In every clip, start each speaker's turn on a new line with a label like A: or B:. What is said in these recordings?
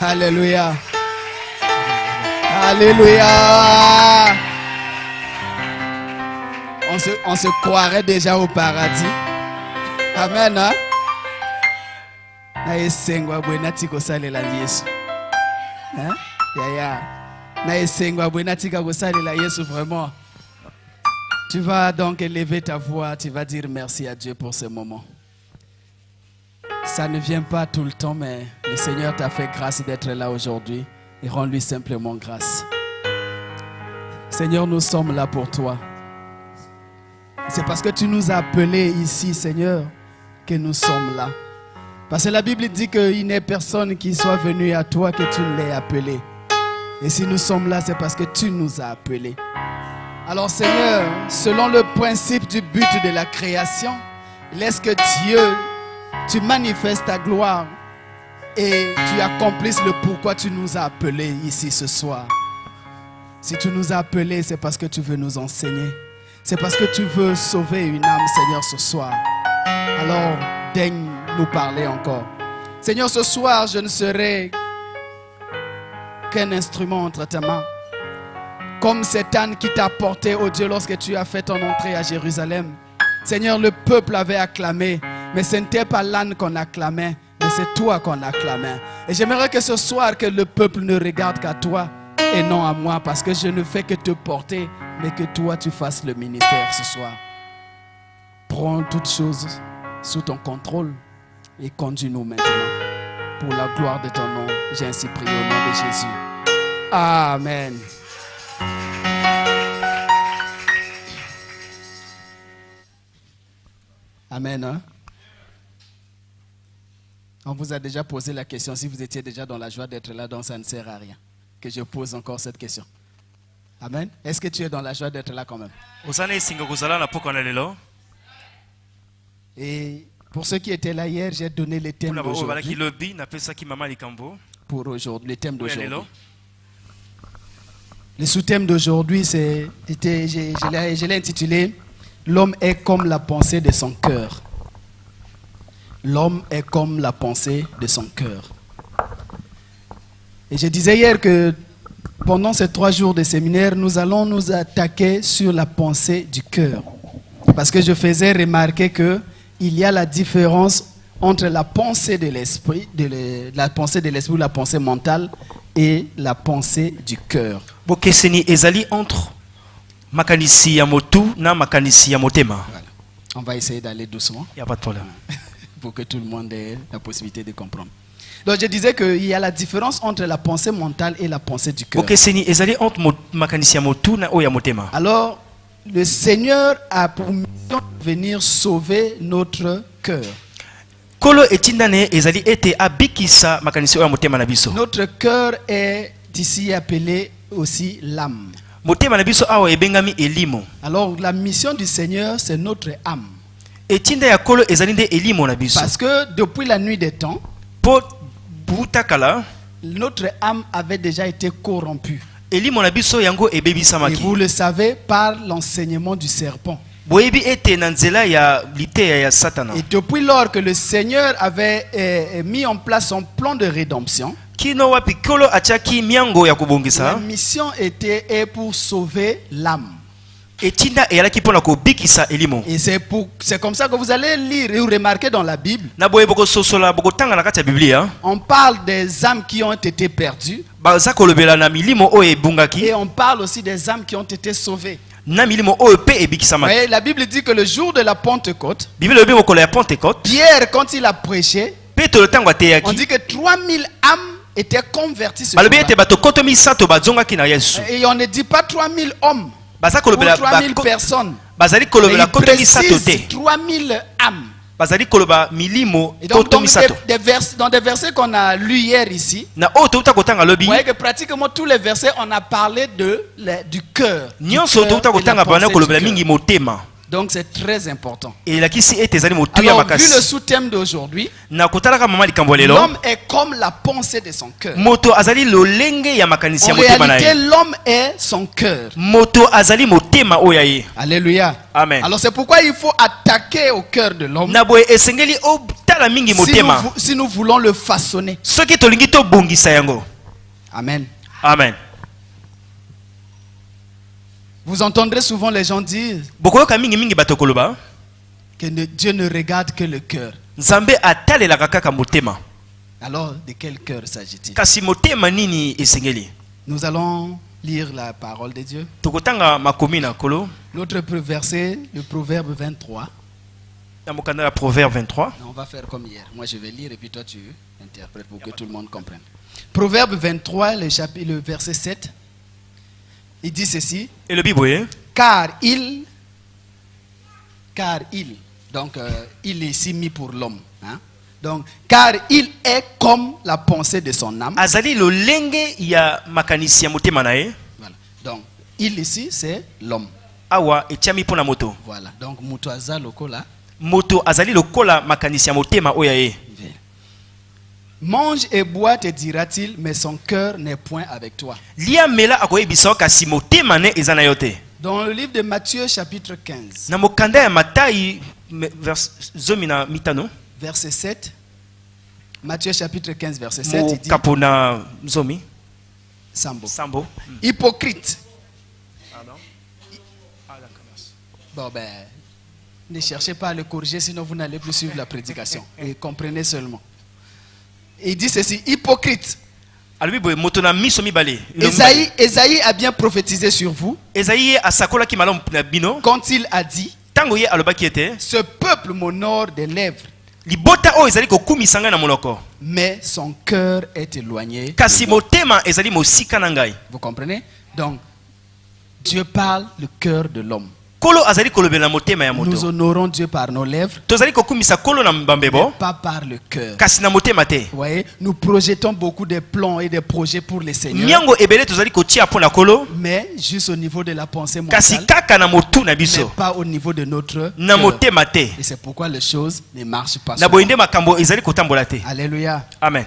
A: Alléluia. Alléluia. On se croirait déjà au paradis. Amen. Hein? Vraiment. Tu vas donc élever ta voix, tu vas dire merci à Dieu pour ce moment. Ça ne vient pas tout le temps, mais le Seigneur t'a fait grâce d'être là aujourd'hui et rends-lui simplement grâce. Seigneur, nous sommes là pour toi. C'est parce que tu nous as appelés ici, Seigneur, que nous sommes là. Parce que la Bible dit qu'il n'est personne qui soit venu à toi que tu ne l'aies appelé. Et si nous sommes là, c'est parce que tu nous as appelés. Alors Seigneur, selon le principe du but de la création, laisse que Dieu, tu manifestes ta gloire et tu accomplisses le pourquoi tu nous as appelés ici ce soir. Si tu nous as appelés, c'est parce que tu veux nous enseigner. C'est parce que tu veux sauver une âme, Seigneur, ce soir. Alors, daigne nous parler encore. Seigneur, ce soir, je ne serai qu'un instrument entre tes mains. Comme cet âne qui t'a porté, oh Dieu, lorsque tu as fait ton entrée à Jérusalem. Seigneur, le peuple avait acclamé, mais ce n'était pas l'âne qu'on acclamait, mais c'est toi qu'on acclamait. Et j'aimerais que ce soir, que le peuple ne regarde qu'à toi et non à moi, parce que je ne fais que te porter, mais que toi tu fasses le ministère ce soir. Prends toutes choses sous ton contrôle et conduis-nous maintenant. Pour la gloire de ton nom, j'ai ainsi prié au nom de Jésus. Amen. Amen. Hein? On vous a déjà posé la question si vous étiez déjà dans la joie d'être là, donc ça ne sert à rien que je pose encore cette question. Amen. Est-ce que tu es dans la joie d'être là quand même? Et pour ceux qui étaient là hier, j'ai donné le thème d'aujourd'hui. Pour aujourd'hui, le thème d'aujourd'hui. Le sous-thème d'aujourd'hui, je l'ai intitulé « L'homme est comme la pensée de son cœur ». L'homme est comme la pensée de son cœur. Et je disais hier que pendant ces 3 jours de séminaire, nous allons nous attaquer sur la pensée du cœur. Parce que je faisais remarquer qu'il y a la différence entre la pensée de l'esprit, la pensée de l'esprit ou la pensée mentale et la pensée du cœur.
B: Bokeseni ezali entre makanisi ya motu na makanisi ya motema.
A: Voilà. On va essayer d'aller doucement.
B: Il n'y a pas de problème.
A: Pour que tout le monde ait la possibilité de comprendre. Donc je disais qu'il y a la différence entre la pensée mentale et la pensée du cœur.
B: Bokeseni ezali entre makanisi ya motu na oya motema.
A: Alors, le Seigneur a pour mission de venir sauver notre cœur.
B: Kolo etindane ezali ete abikisa makanisi oya motema na biso.
A: Notre cœur est ici appelé aussi l'âme.
B: Motema na biso awa ebengami elimo.
A: Alors la mission du Seigneur, c'est notre âme.
B: Etinda ya kolo ezali nde elimo na biso.
A: Parce que depuis la nuit des temps,
B: po butakala,
A: notre âme avait déjà été corrompue.
B: Elimo na biso yango ebebisamaki.
A: Et vous le savez par l'enseignement du serpent.
B: Boyebi ete na nzela ya liteya ya Satana.
A: Et depuis lors que le Seigneur avait mis en place son plan de rédemption,
B: kino wapi kolo achaki miango ya kubongisa.
A: La mission était pour sauver l'âme.
B: Etinda eyalaki pona ko bikisa elimo.
A: Et c'est comme ça que vous allez lire et remarquer dans la Bible.
B: Na boye boko sosola boko tanga na kati ya Biblia.
A: On parle des âmes qui ont été perdues.
B: Baza kolobela na milimo o ebungaki.
A: Et on parle aussi des âmes qui ont été sauvées.
B: Na milimo o pe ebikisamaki.
A: Mais la Bible dit que le jour de la Pentecôte,
B: Bible obi mokolo ya Pentecôte,
A: Pierre quand il a prêché,
B: Petro tango ateyaki.
A: On dit que 3000 âmes étaient converties ce
B: jour-là.
A: Et on ne dit pas 3000 hommes. Ou 3000 personnes. Il précise 3000 âmes. Et donc, dans des versets qu'on a lus hier ici, vous voyez que pratiquement tous les versets, on a parlé du cœur. Donc c'est très important.
B: elakisi ete ezali motuya
A: Alors, vu le
B: makasi
A: sous-thème d'aujourd'hui,
B: na kotalaka mama likambo ya lelo
A: l'homme est comme la pensée de son cœur.
B: moto azali lolenge ya makanisi
A: En
B: ya motema na
A: réalité,
B: ye
A: l'homme est son cœur.
B: moto azali motema oyo ya ye
A: Alléluia.
B: Amen.
A: Alors c'est pourquoi il faut attaquer au cœur de l'homme
B: na boye esengeli otala mingi motema
A: si nous voulons le façonner.
B: soki tolingi tobongisa yango.
A: Amen.
B: Amen.
A: Vous entendrez souvent les gens dire
B: bokoyoka mingi mingi bato koloba
A: que Dieu ne regarde que le cœur.
B: nzambe atalelaka kaka motema.
A: Alors, de quel cœur s'agit-il?
B: Kasi motema nini esengeli?
A: Nous allons lire la parole de Dieu.
B: Tokotanga makomi na kolo
A: L'autre verset, le proverbe 23.
B: na mokanda ya proverbe 23.
A: On va faire comme hier. Moi, je vais lire et puis toi, tu interprètes pour que tout le monde comprenne. Proverbe 23, le verset 7. Il dit ceci.
B: Et le bible
A: Car il, donc il est ici mis pour l'homme. Hein? Donc, car il est comme la pensée de son âme.
B: azali lolenge ya makanisi ya motema na ye.
A: Voilà. Donc, il ici, c'est l'homme.
B: Awa etiami pona moto.
A: Voilà. Donc, muto aza lokola.
B: Moto azali lokola makanisi ya motema oyo ya ye.
A: Mange et bois, te dira-t-il, mais son cœur n'est point avec toi.
B: Lia mela akoyebisa kasi motema ne eza na yo te.
A: Dans le livre de Matthieu, chapitre 15,
B: Na mokanda ya Matayi zomi na mitano.
A: verset 7. Matthieu, chapitre 15, verset 7, il dit
B: Kapo na zomi.
A: Sambo.
B: Sambo.
A: Hypocrite. Bon, ben, ne cherchez pas à le corriger, sinon vous n'allez plus suivre la prédication. Et comprenez seulement. Il dit ceci, hypocrite.
B: Alobi boye moto na miso mibale.
A: Ésaïe a bien prophétisé sur vous
B: Esaïe asakola ki malamu na bino.
A: quand il a dit,
B: Tango ye alobaki ete
A: ce peuple m'honore des lèvres,
B: libota oyo ezali kokumisa ngai na monoko.
A: mais son cœur est éloigné.
B: Kasi motema ezali mosika na ngai.
A: Vous comprenez? Donc, Dieu parle le cœur de l'homme.
B: Kolo azali kolobela motema ya
A: Nous
B: moto.
A: honorons Dieu par nos lèvres,
B: Tozali kokumisa kolo na mbambebo.
A: pas par le cœur.
B: Kasi na motema te.
A: Vous voyez, nous projetons beaucoup de plans et de projets pour les seigneurs,
B: Miango ebele tozali kotia pona kolo.
A: mais juste au niveau de la pensée
B: Kasi
A: mentale,
B: kaka na motu na
A: mais
B: biso.
A: pas au niveau de notre
B: Na
A: cœur.
B: motema te.
A: Et c'est pourquoi les choses ne marchent pas.
B: Na boyende makambo ezali kotambola te.
A: Alléluia.
B: Amen.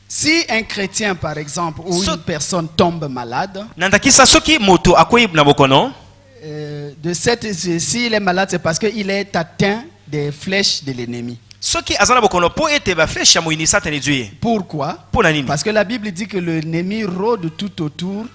A: Si un chrétien, par exemple, ou une personne tombe malade,
B: Nandakisa soki moto akoyi na bokono.
A: s'il est malade, c'est parce qu'il est atteint des flèches de l'ennemi.
B: Soki azana bokono po ete ba flèche ya moyini satani zuye.
A: Pourquoi?
B: Pona nini?
A: Parce que la Bible dit que l'ennemi rôde tout autour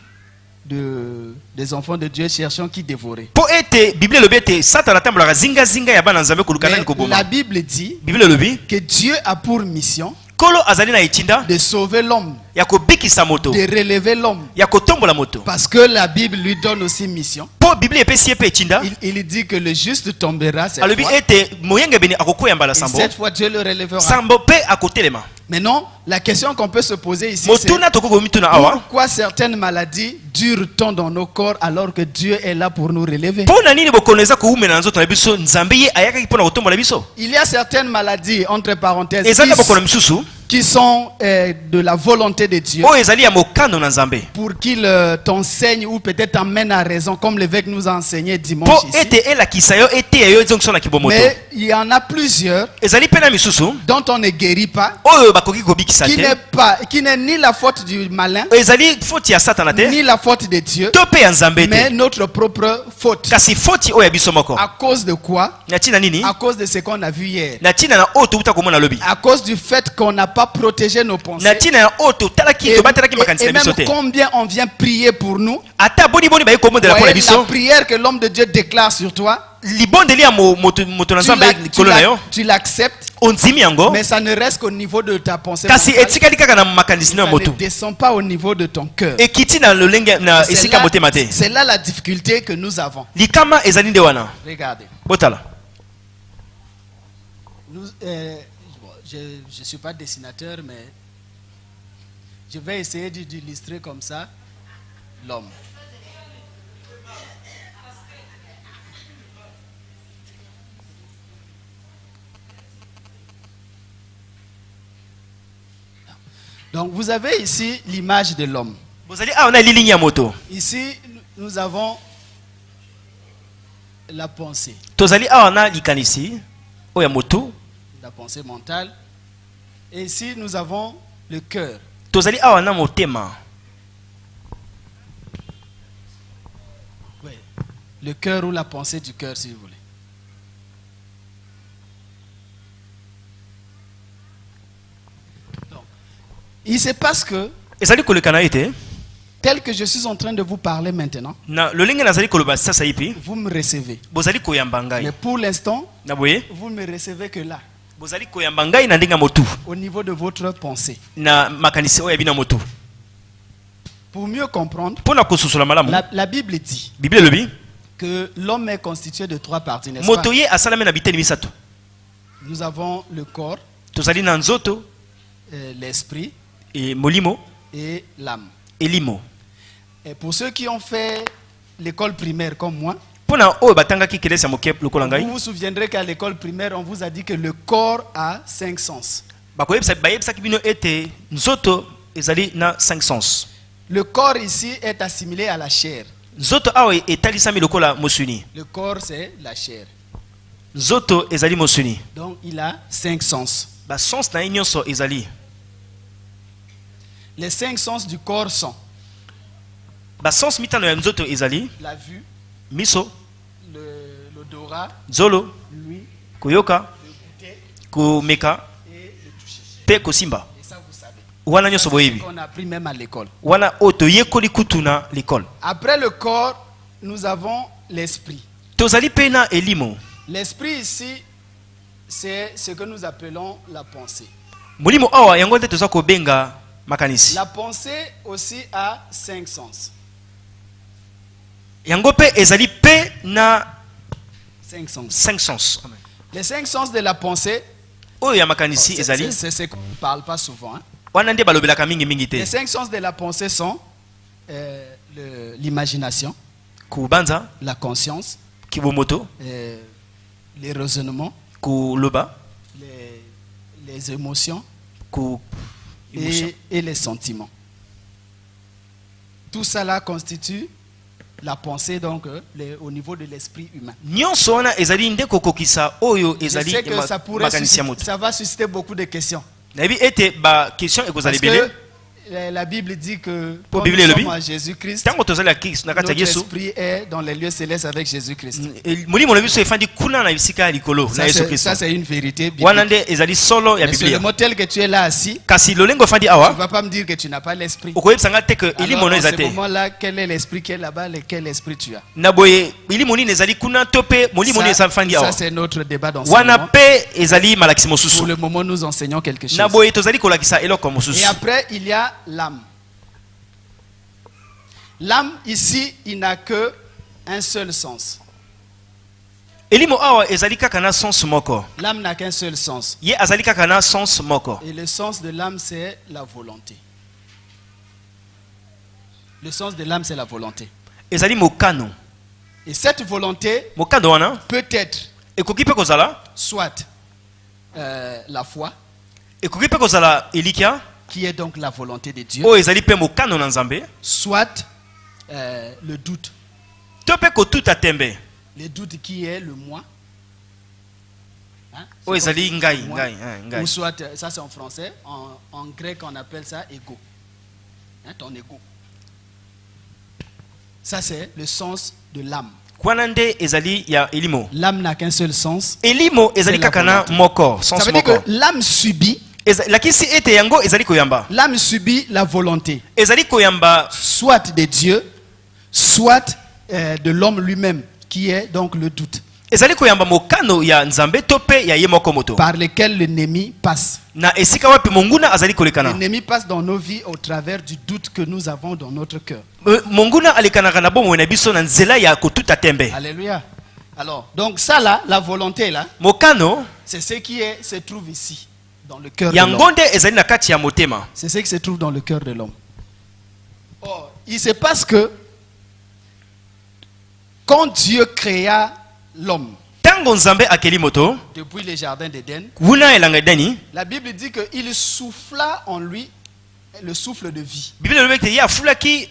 A: des enfants de Dieu cherchant qui dévorer.
B: Po ete Bible lobi ete satana tambolaka zinga zinga ya bana nzambe kolukana ni
A: Mais
B: koboma.
A: la Bible dit
B: Bible lobi
A: que Dieu a pour mission
B: kolo azali na etinda
A: de sauver l'homme,
B: ya kobikisa moto,
A: de relever l'homme.
B: ya kotombola moto.
A: Parce que la Bible lui donne aussi mission.
B: Po Bible epesi ye pe etinda
A: Il dit que le juste tombera cette
B: alobi
A: fois.
B: ete moyenge beni akokoya mbala
A: Et
B: sambo.
A: cette fois, Dieu le relèvera.
B: Sambo pe akotelema.
A: Maintenant, la question qu'on peut se poser ici, c'est
B: Motuna tokoko mituna awa.
A: pourquoi certaines maladies durent tant dans nos corps alors que Dieu est là pour nous relever?
B: Pona nini bokono eza koumela na nzoto na biso nzambe ye ayakaki pona kotombola biso.
A: Il y a certaines maladies, entre parenthèses,
B: Ezali bokono misusu
A: qui sont de la volonté de Dieu,
B: oyo ezali ya mokano na nzambe.
A: pour qu'il t'enseigne ou peut-être t'emmène à raison, comme l'évêque nous a enseigné
B: Po
A: dimanche ici.
B: ete elakisa yo ete yo ezongiso na kibomoto.
A: Mais il y en a plusieurs
B: Ezali pe na misusu
A: dont on ne guérit pas,
B: oyo bakoki kobikisa te.
A: qui n'est ni la faute du malin,
B: Ezali foti ya satana te.
A: ni la faute de Dieu,
B: To pe ya nzambe
A: mais
B: te.
A: notre propre faute.
B: Kasi foti oyo ya biso moko.
A: À cause de quoi?
B: Na tina nini?
A: À cause de ce qu'on a vu hier.
B: Na tina na oyo touta komona lobi.
A: À cause du fait qu'on n'a pas protégé nos pensées.
B: Na tina na oyo totalaki tobatalaki makanisi
A: Et
B: na biso
A: même
B: te.
A: combien on vient prier pour nous.
B: Ata boni boni baye komondela
A: Voyez,
B: pona
A: la
B: biso.
A: prière que l'homme de Dieu déclare sur toi,
B: Libondeli ya moto na nzambe kolo na yo.
A: tu l'acceptes,
B: Onzimi yango.
A: mais ça ne reste qu'au niveau de ta pensée
B: Kasi
A: mentale.
B: etikali kaka na makanisi na
A: Ça
B: moto.
A: ne descend pas au niveau de ton cœur.
B: Ekiti na lolenge na
A: C'est
B: esika
A: là,
B: motema te.
A: c'est là la difficulté que nous avons.
B: Likama ezali nde wana.
A: Regardez.
B: Botala.
A: Nous, je ne suis pas dessinateur, mais je vais essayer d'illustrer comme ça l'homme. Donc vous avez ici l'image de l'homme.
B: Bozali awa na lilingi ya moto.
A: Ici, nous avons la pensée.
B: Tozali awa na likanisi oya motu.
A: La pensée mentale. Et ici, nous avons le cœur.
B: Tozali awa na motema.
A: Oui. Le cœur ou la pensée du cœur, si vous voulez. Donc, il se passe que,
B: Ezali kolekana ete
A: tel que je suis en train de vous parler maintenant,
B: na lolenge nazali koloba sasa ipi
A: vous me recevez.
B: bozali koyamba ngai.
A: Mais pour l'instant,
B: Na boye
A: vous ne me recevez que là,
B: bozali koyamba ngai na ndenga motu
A: au niveau de votre pensée.
B: na makanisi oya bina motu.
A: Pour mieux comprendre,
B: Pona kosusola malamu.
A: la Bible dit
B: Bible lobi
A: que l'homme est constitué de 3 parties, n'est-ce
B: moto
A: pas?
B: ye asalame na biteni misato.
A: Nous avons le corps,
B: Tozali na nzoto
A: l'esprit
B: e molimo
A: et l'âme.
B: elimo.
A: Et pour ceux qui ont fait l'école primaire comme moi,
B: Pona oyo batangaki kelesi ya moke lokola ngai
A: vous vous souviendrez qu'à l'école primaire, on vous a dit que le corps a 5 sens.
B: bayebisaki bino ete nzoto ezali na 5 sens.
A: Le corps ici est assimilé à la chair.
B: Nzoto awa etalisami lokola mosuni.
A: Le corps, c'est la chair.
B: Nzoto ezali mosuni.
A: Donc, il a 5 sens.
B: Ba sens na ye nyonso ezali.
A: Les 5 sens du corps sont
B: Ba sens mitano ya nzoto ezali
A: la vue,
B: miso,
A: l'odorat,
B: zolo,
A: l'ouïe,
B: koyoka,
A: le goûter
B: komeka,
A: et le toucher.
B: pe kosimba.
A: Et ça, vous savez.
B: Wana nyonso boyebi.
A: On a appris même à l'école.
B: Wana oto yekoli kutu na l'école.
A: Après le corps, nous avons l'esprit.
B: Tozali pe na elimo.
A: L'esprit ici, c'est ce que nous appelons la pensée.
B: Molimo awa yango nde toza kobenga makanisi.
A: La pensée aussi a 5 sens.
B: Yango pe ezali pe na
A: 5 sens.
B: 5 sens. Amen.
A: Les 5 sens de la pensée,
B: Oyo ya makanisi ezali.
A: c'est ce qu'on ne parle pas souvent. Hein.
B: Wana nde balobelaka mingi mingi te.
A: Les 5 sens de la pensée sont l'imagination,
B: Kubanza,
A: la conscience,
B: kibomoto,
A: les raisonnements,
B: kuloba,
A: les émotions
B: ku emotion.
A: et les sentiments. Tout cela constitue la pensée donc au niveau de l'esprit humain.
B: Nyonso wana ezali nde kokokisa oyo
A: Je
B: ezali
A: sais que ça va susciter beaucoup de questions.
B: Nayebi ete ba question ekozali
A: Parce
B: belé.
A: que la Bible dit que
B: Pour
A: quand
B: Bible
A: nous
B: lobi.
A: sommes à Jésus-Christ,
B: Tango tozali ya Kristo na kati ya
A: notre
B: Yesu.
A: esprit est dans les lieux célestes avec Jésus-Christ.
B: Molimo na biso efandi kuna na bisika ya likolo na Yesu Kristo.
A: Ça c'est une vérité
B: Wana
A: biblique.
B: nde ezali solo ya
A: Mais sur
B: Biblia.
A: le modèle que tu es là assis,
B: Kasi lolengo efandi
A: tu ne
B: awa
A: vas pas me dire que tu n'as pas l'esprit.
B: okoyebisanga te ke
A: Alors,
B: elimo no
A: en ce
B: eza te.
A: moment-là, quel est l'esprit qui est là-bas et quel esprit tu as?
B: Na boye elimo nini ezali kuna to pe molimo nini efandi
A: Ça,
B: awa.
A: c'est notre débat dans ce
B: Wana
A: moment.
B: pe ezali malakisi
A: Pour
B: mosusu.
A: le moment, nous enseignons quelque chose.
B: Na boye tozali kolakisa eloko
A: Et
B: mosusu.
A: après, il y a l'âme. L'âme, ici, il n'a que un seul sens.
B: Elimo awa ezali kaka na sens moko.
A: L'âme n'a qu'un seul sens.
B: Ye azali kaka na sens moko.
A: Et le sens de l'âme, c'est la volonté. Le sens de l'âme, c'est la volonté.
B: Ezali mokano.
A: Et cette volonté
B: Mokano wana
A: peut être
B: ekoki pe kozala,
A: soit la foi,
B: ekoki pe kozala elikia
A: qui est donc la volonté de Dieu,
B: oyo ezali pe mokano na Nzambe,
A: soit le doute.
B: to pe kotuta tembe
A: Le doute qui est le moi. Hein?
B: oyo ezali ngai
A: Moi.
B: ngai ngai.
A: Ou soit, ça c'est en français, en grec on appelle ça ego. Hein, ton ego. Ça c'est le sens de l'âme.
B: Kwana nde ezali ya elimo.
A: L'âme n'a qu'un seul sens.
B: Elimo ezali
A: C'est la
B: kaka na
A: volonté.
B: moko,
A: Ça
B: sens
A: veut dire
B: moko.
A: que l'âme subit,
B: Lakisi ete yango ezali koyamba.
A: l'âme subit la volonté,
B: Ezali koyamba
A: soit de Dieu, soit de l'homme lui-même, qui est donc le doute,
B: ezali koyamba mokano ya Nzambe to pe ya ye moko moto.
A: par lequel l'ennemi passe.
B: Na esika wapi monguna azali kolekana.
A: L'ennemi passe dans nos vies au travers du doute que nous avons dans notre cœur.
B: Monguna alekanaka na bomo na biso na nzela ya kotuta tembe.
A: Alléluia. Alors, donc ça là, la volonté là,
B: Mokano
A: c'est ce qui se trouve ici, dans le cœur de l'homme.
B: yango nde ezali na kati ya motema.
A: C'est ce qui se trouve dans le cœur de l'homme. Or, il se passe que quand Dieu créa l'homme,
B: Tango Nzambe akeli moto,
A: depuis le jardin d'Éden,
B: wuna elanga edeni,
A: la Bible dit qu'il souffla en lui le souffle de vie.
B: Bible lobi ete ya fulaki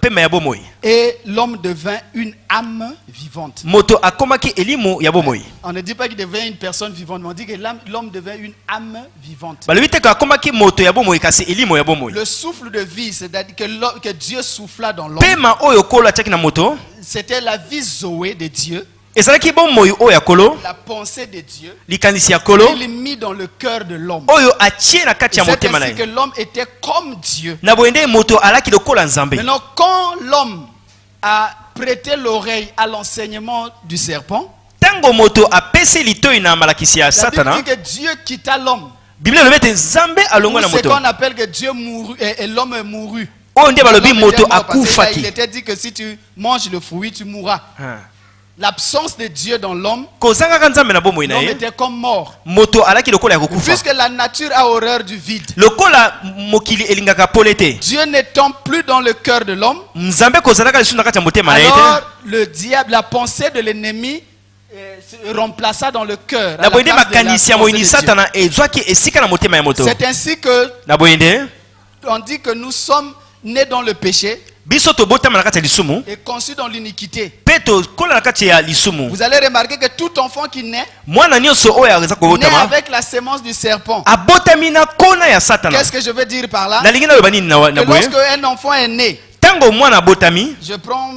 B: pema ya bomoi.
A: Et l'homme devint une âme vivante.
B: Moto akomaki elimo ya bomoi.
A: On ne dit pas qu'il devient une personne vivante, mais on dit que l'homme devient une âme vivante.
B: Balobi te akomaki moto ya bomoi kasi elimo ya bomoi.
A: Le souffle de vie, c'est-à-dire que Dieu souffla dans l'homme.
B: Pema oyo kolo ataki na moto.
A: C'était la vie Zoé de Dieu.
B: Ezalaki bomoi oyo ya kolo.
A: La pensée de Dieu.
B: Likanisi ya kolo.
A: Il mis dans le cœur de l'homme.
B: Oyo atie na kati ya
A: C'est
B: motema na
A: ainsi que
B: ye.
A: l'homme était comme Dieu.
B: Na boyende moto alaki lokola nzambe.
A: Maintenant, quand l'homme a prêté l'oreille à l'enseignement du serpent,
B: Tango moto apesi litoyi na malakisi ya
A: la Bible
B: Satana.
A: dit que Dieu quitta l'homme.
B: Bible lobi ete nzambe alongwa na
A: C'est
B: moto.
A: qu'on appelle que Dieu mourut et l'homme mourut.
B: Oyo nde balobi
A: L'homme
B: moto
A: était mort parce que il
B: akufaki.
A: était dit que si tu manges le fruit, tu mourras.
B: Ah.
A: L'absence de Dieu dans l'homme,
B: Kozangaka nzambe na bomoi na
A: l'homme
B: ye.
A: était comme mort.
B: Moto alaki lokola ya kokufa.
A: Puisque la nature a horreur du vide.
B: Lokola mokili elingaka pole te.
A: Dieu n'étant plus dans le cœur de l'homme,
B: Nzambe kozalaka lisusu na kati ya motema na ye
A: alors
B: te.
A: le diable, la pensée de l'ennemi se remplaça dans le cœur. à
B: Na
A: la
B: boyende
A: place de la
B: makanisi ya
A: pensée
B: moyini
A: de Dieu.
B: Satana ezwaki esika na motema ya moto.
A: C'est ainsi que
B: Na boyende
A: on dit que nous sommes nés dans le péché
B: biso tobotama na kati ya lisumu
A: et conçus dans l'iniquité.
B: pe tokola na kati ya lisumu.
A: Vous allez remarquer que tout enfant qui naît,
B: Mwana nyonso oyo aza
A: naît
B: kobotama
A: avec la sémence du serpent.
B: abotami na kona ya Satana.
A: Qu'est-ce que je veux dire par là?
B: Nalingi nayoba nini na
A: Que
B: boye.
A: lorsque un enfant est né,
B: Tango mwana abotami
A: je prends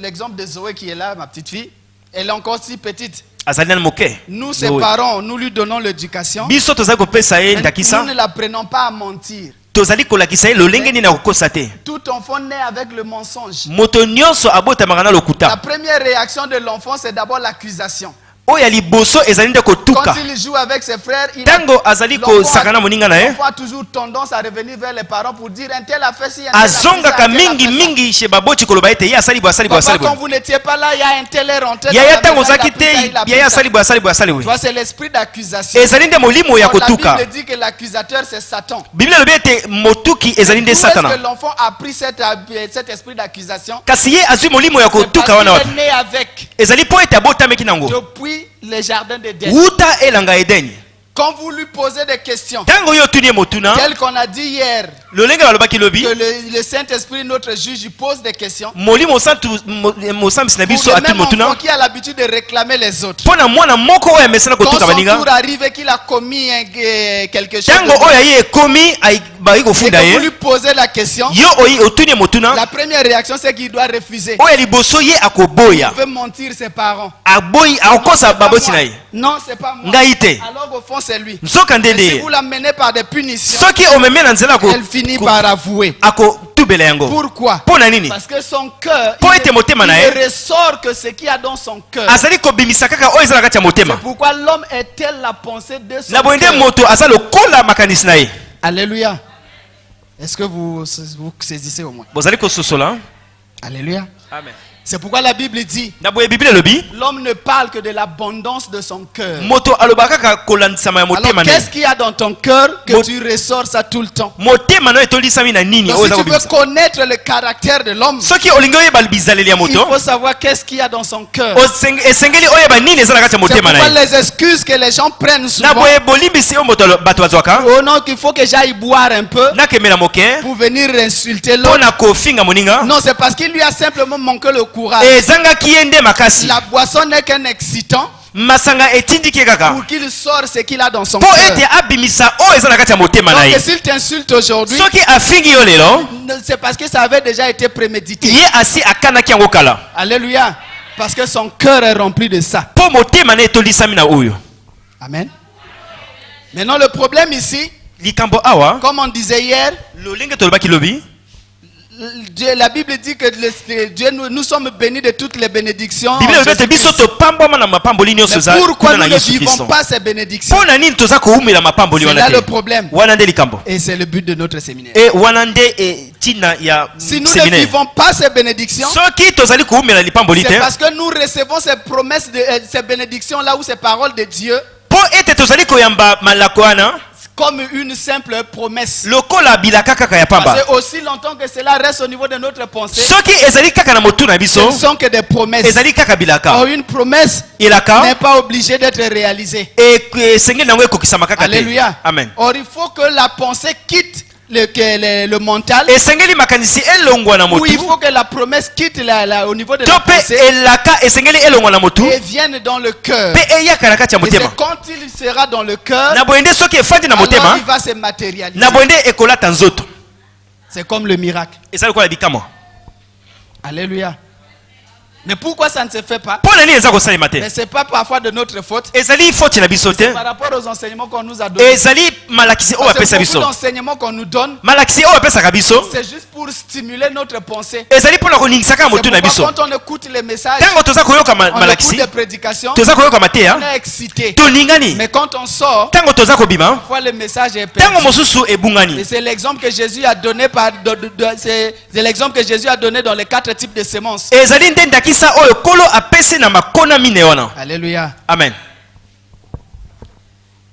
A: l'exemple de Zoé qui est là, ma petite fille. Elle est encore si petite.
B: azali nanu moke.
A: Nous, ses
B: Zoé.
A: parents, nous lui donnons l'éducation.
B: Biso tozali kopesa ye
A: Nous
B: ndakisa.
A: ne l'apprenons pas à mentir.
B: Tozali kolakisa ye lolenge nini na kokosa te.
A: Tout enfant naît avec le mensonge.
B: Moto nyonso abotamaka na
A: La
B: lokuta.
A: première réaction de l'enfant, c'est d'abord l'accusation.
B: Oyo ya liboso ezali nde
A: Quand
B: kotuka.
A: il joue avec ses frères,
B: Tango azali kosakana moninga na ye.
A: l'enfant a toujours tendance à revenir vers les parents pour dire un tel a fait ci, un tel a fait ça,
B: Azongaka
A: un tel a
B: mingi
A: fait ça.
B: mingi chez baboti koloba ete ye asali bo asali bo
A: Papa,
B: asali bo.
A: quand vous n'étiez pas là, il y a un tel est rentré. dans
B: Yaya
A: la
B: tango
A: maison, il a
B: ozaki
A: pris ça, il a
B: te
A: pris
B: yaya
A: ça.
B: asali bo asali bo asali
A: Tu
B: bo.
A: vois, c'est l'esprit d'accusation.
B: Ezali nde molimo ya
A: Donc, la
B: kotuka.
A: Bible dit que l'accusateur, c'est Satan.
B: Bible lobi ete motuki ezali
A: D'où
B: nde
A: est-ce
B: Satana.
A: que l'enfant a pris cet esprit d'accusation?
B: Kasi ye azwi molimo ya
A: C'est
B: kotuka
A: parce
B: wana
A: qu'il
B: wapi.
A: est né avec
B: Ezali po ete abotameki nango.
A: depuis les jardins d'Éden.
B: Wuta elanga Edeni.
A: Quand vous lui posez des questions,
B: Tango yo tuni motuna.
A: tel qu'on a dit hier,
B: Lolenge balobaki lobi.
A: que le Saint-Esprit, notre juge, il pose des questions.
B: Molimo santu mosambisi na
A: Pour
B: biso
A: le
B: atu
A: même
B: motuna.
A: enfant qui a l'habitude de réclamer les autres.
B: Pona mwana moko oyo amesana
A: Quand
B: kotuka
A: son
B: baninga.
A: tour arrive et qu'il a commis quelque chose,
B: Tango
A: de
B: oyo aye ekomi bayi
A: et
B: kofunda
A: que vous
B: ye.
A: lui posez la question,
B: Yo oyi otuni motuna.
A: la première réaction c'est qu'il doit refuser.
B: Oyo liboso ye akoboya.
A: Il veut mentir ses parents.
B: Aboyi akosa
A: C'est pas
B: baboti
A: moi.
B: na ye.
A: Non, c'est pas moi.
B: Ngai te.
A: Alors au fond c'est lui.
B: Nzoka
A: Et
B: ndende
A: si
B: ye.
A: vous l'amenez par des punitions,
B: Soki omeme na nzela
A: elle finit par avouer.
B: ako tubela yango.
A: Pourquoi?
B: Pona nini?
A: Parce que son cœur,
B: Po ete motema na ye.
A: il ressort que ce qu'il y a dans son cœur.
B: Azali kobimisa kaka oyo ezala kati ya motema.
A: C'est pourquoi l'homme est tel la pensée de son
B: Na boyende
A: cœur.
B: moto aza lokola makanisi na ye.
A: Alléluia. Est-ce que vous saisissez au moins?
B: Bozali kososola.
A: Alléluia.
B: Amen.
A: C'est pourquoi la Bible dit,
B: Na boye Bible lobi.
A: l'homme ne parle que de l'abondance de son cœur.
B: Moto alobaka kaka kolandisama ya
A: Alors
B: motema na
A: qu'est-ce
B: ye.
A: qu'il y a dans ton cœur que
B: Mo-
A: tu ressors ça tout le temps?
B: Motema no etolisami na nini
A: Donc,
B: oyo
A: si
B: eza
A: tu veux
B: kobimisa.
A: connaître le caractère de l'homme,
B: Soki olingi oyeba bizaleli ya
A: il
B: moto.
A: faut savoir qu'est-ce qu'il y a dans son cœur.
B: Esengeli oyeba nini ezala kati ya
A: C'est
B: motema
A: pourquoi
B: na ye.
A: les excuses que les gens prennent
B: Na
A: souvent,
B: boye bolimbisi oyo moto bato bazwaka.
A: oh non, qu'il faut que j'aille boire un peu
B: Nakemela moke.
A: pour venir insulter l'autre.
B: Pona kofinga moninga.
A: Non, c'est parce qu'il lui a simplement manqué le courage.
B: Ezangaki ye nde makasi.
A: La boisson n'est qu'un excitant
B: Masanga etindiki kaka.
A: pour qu'il sorte ce qu'il a dans son
B: Po ete
A: cœur.
B: abimisa oyo eza na kati ya motema na
A: Donc
B: ye.
A: s'il t'insulte aujourd'hui,
B: Soki afingi yo lelo,
A: c'est parce que ça avait déjà été prémédité.
B: ye asi akanaki yango kala.
A: Alléluia. Parce que son cœur est rempli de ça.
B: Po motema na etolisami na oyo.
A: Amen. Maintenant le problème ici,
B: Likambo awa,
A: comme on disait hier,
B: lolenge tolobaki lobi.
A: La Bible dit que Dieu, nous sommes bénis de toutes les bénédictions. en
B: Bible lobi ete
A: Jésus-Christ.
B: biso topambwama na mapamboli nyonso
A: Mais
B: eza
A: pourquoi
B: kuna
A: nous
B: na
A: ne
B: Yesu
A: vivons
B: Kristo.
A: pas ces bénédictions?
B: Pona nini toza koumela mapamboli
A: C'est là
B: wana
A: le
B: te?
A: problème.
B: Wana nde likambo.
A: Et c'est le but de notre séminaire.
B: E wana nde tina ya
A: Si nous ne
B: séminaire.
A: vivons pas ces bénédictions,
B: Soki tozali koumela lipamboli
A: c'est
B: te.
A: parce que nous recevons ces promesses, ces bénédictions là où ces paroles de Dieu
B: Po ete tozali koyamba malako wana
A: comme une simple promesse.
B: lokola bilaka kaka ya
A: Parce
B: pamba.
A: que aussi longtemps que cela reste au niveau de notre pensée,
B: Soki ezali kaka na motu na
A: ce
B: biso,
A: ne sont que des promesses.
B: ezali kaka bilaka.
A: Or, une promesse
B: Ilaka
A: n'est pas obligée d'être réalisée.
B: esengeli nango ekokisamaka kaka te.
A: Alléluia.
B: Amen.
A: Or, il faut que la pensée quitte le mental,
B: esengeli makanisi elongwa na
A: où il
B: motu
A: faut que la promesse quitte au niveau de
B: to
A: la
B: pe
A: pensée
B: elaka esengeli elongwa na motu
A: et vienne dans le cœur.
B: pe eyaka na kati ya
A: Et c'est
B: motema
A: quand il sera dans le cœur,
B: na boyende soki efandi na
A: alors
B: motema
A: il va se matérialiser.
B: na boyende ekolata nzoto
A: C'est comme le miracle.
B: eza lokola bikamwa.
A: Alléluia. Mais pourquoi ça ne se fait pas?
B: mpo na nini eza kosalema te?
A: Mais c'est pas parfois de notre faute.
B: ezali foti na biso te,
A: Par rapport aux enseignements qu'on nous a donnés.
B: ezali malakisi oyo
A: Parce
B: apesa
A: que beaucoup
B: biso,
A: d'enseignements qu'on nous donne,
B: malakisi oyo apesaka biso
A: c'est juste pour stimuler notre pensée.
B: ezali mpona koningisaka
A: C'est
B: motu na biso.
A: pourquoi quand on écoute les messages,
B: ntango toza koyoka
A: on écoute
B: malakisi,
A: des prédications,
B: toza koyoka
A: on
B: mateya,
A: est excité.
B: toningani.
A: Mais quand on sort,
B: ntango toza kobima,
A: parfois le message est
B: ntango
A: perdu.
B: mosusu
A: Et
B: ebungani.
A: c'est l'exemple que Jésus a donné c'est l'exemple que Jésus a donné dans les 4 types de semences.
B: ezali nde ndakisa oyo kolo apesi na makona mine wana.
A: Alléluia.
B: Amen.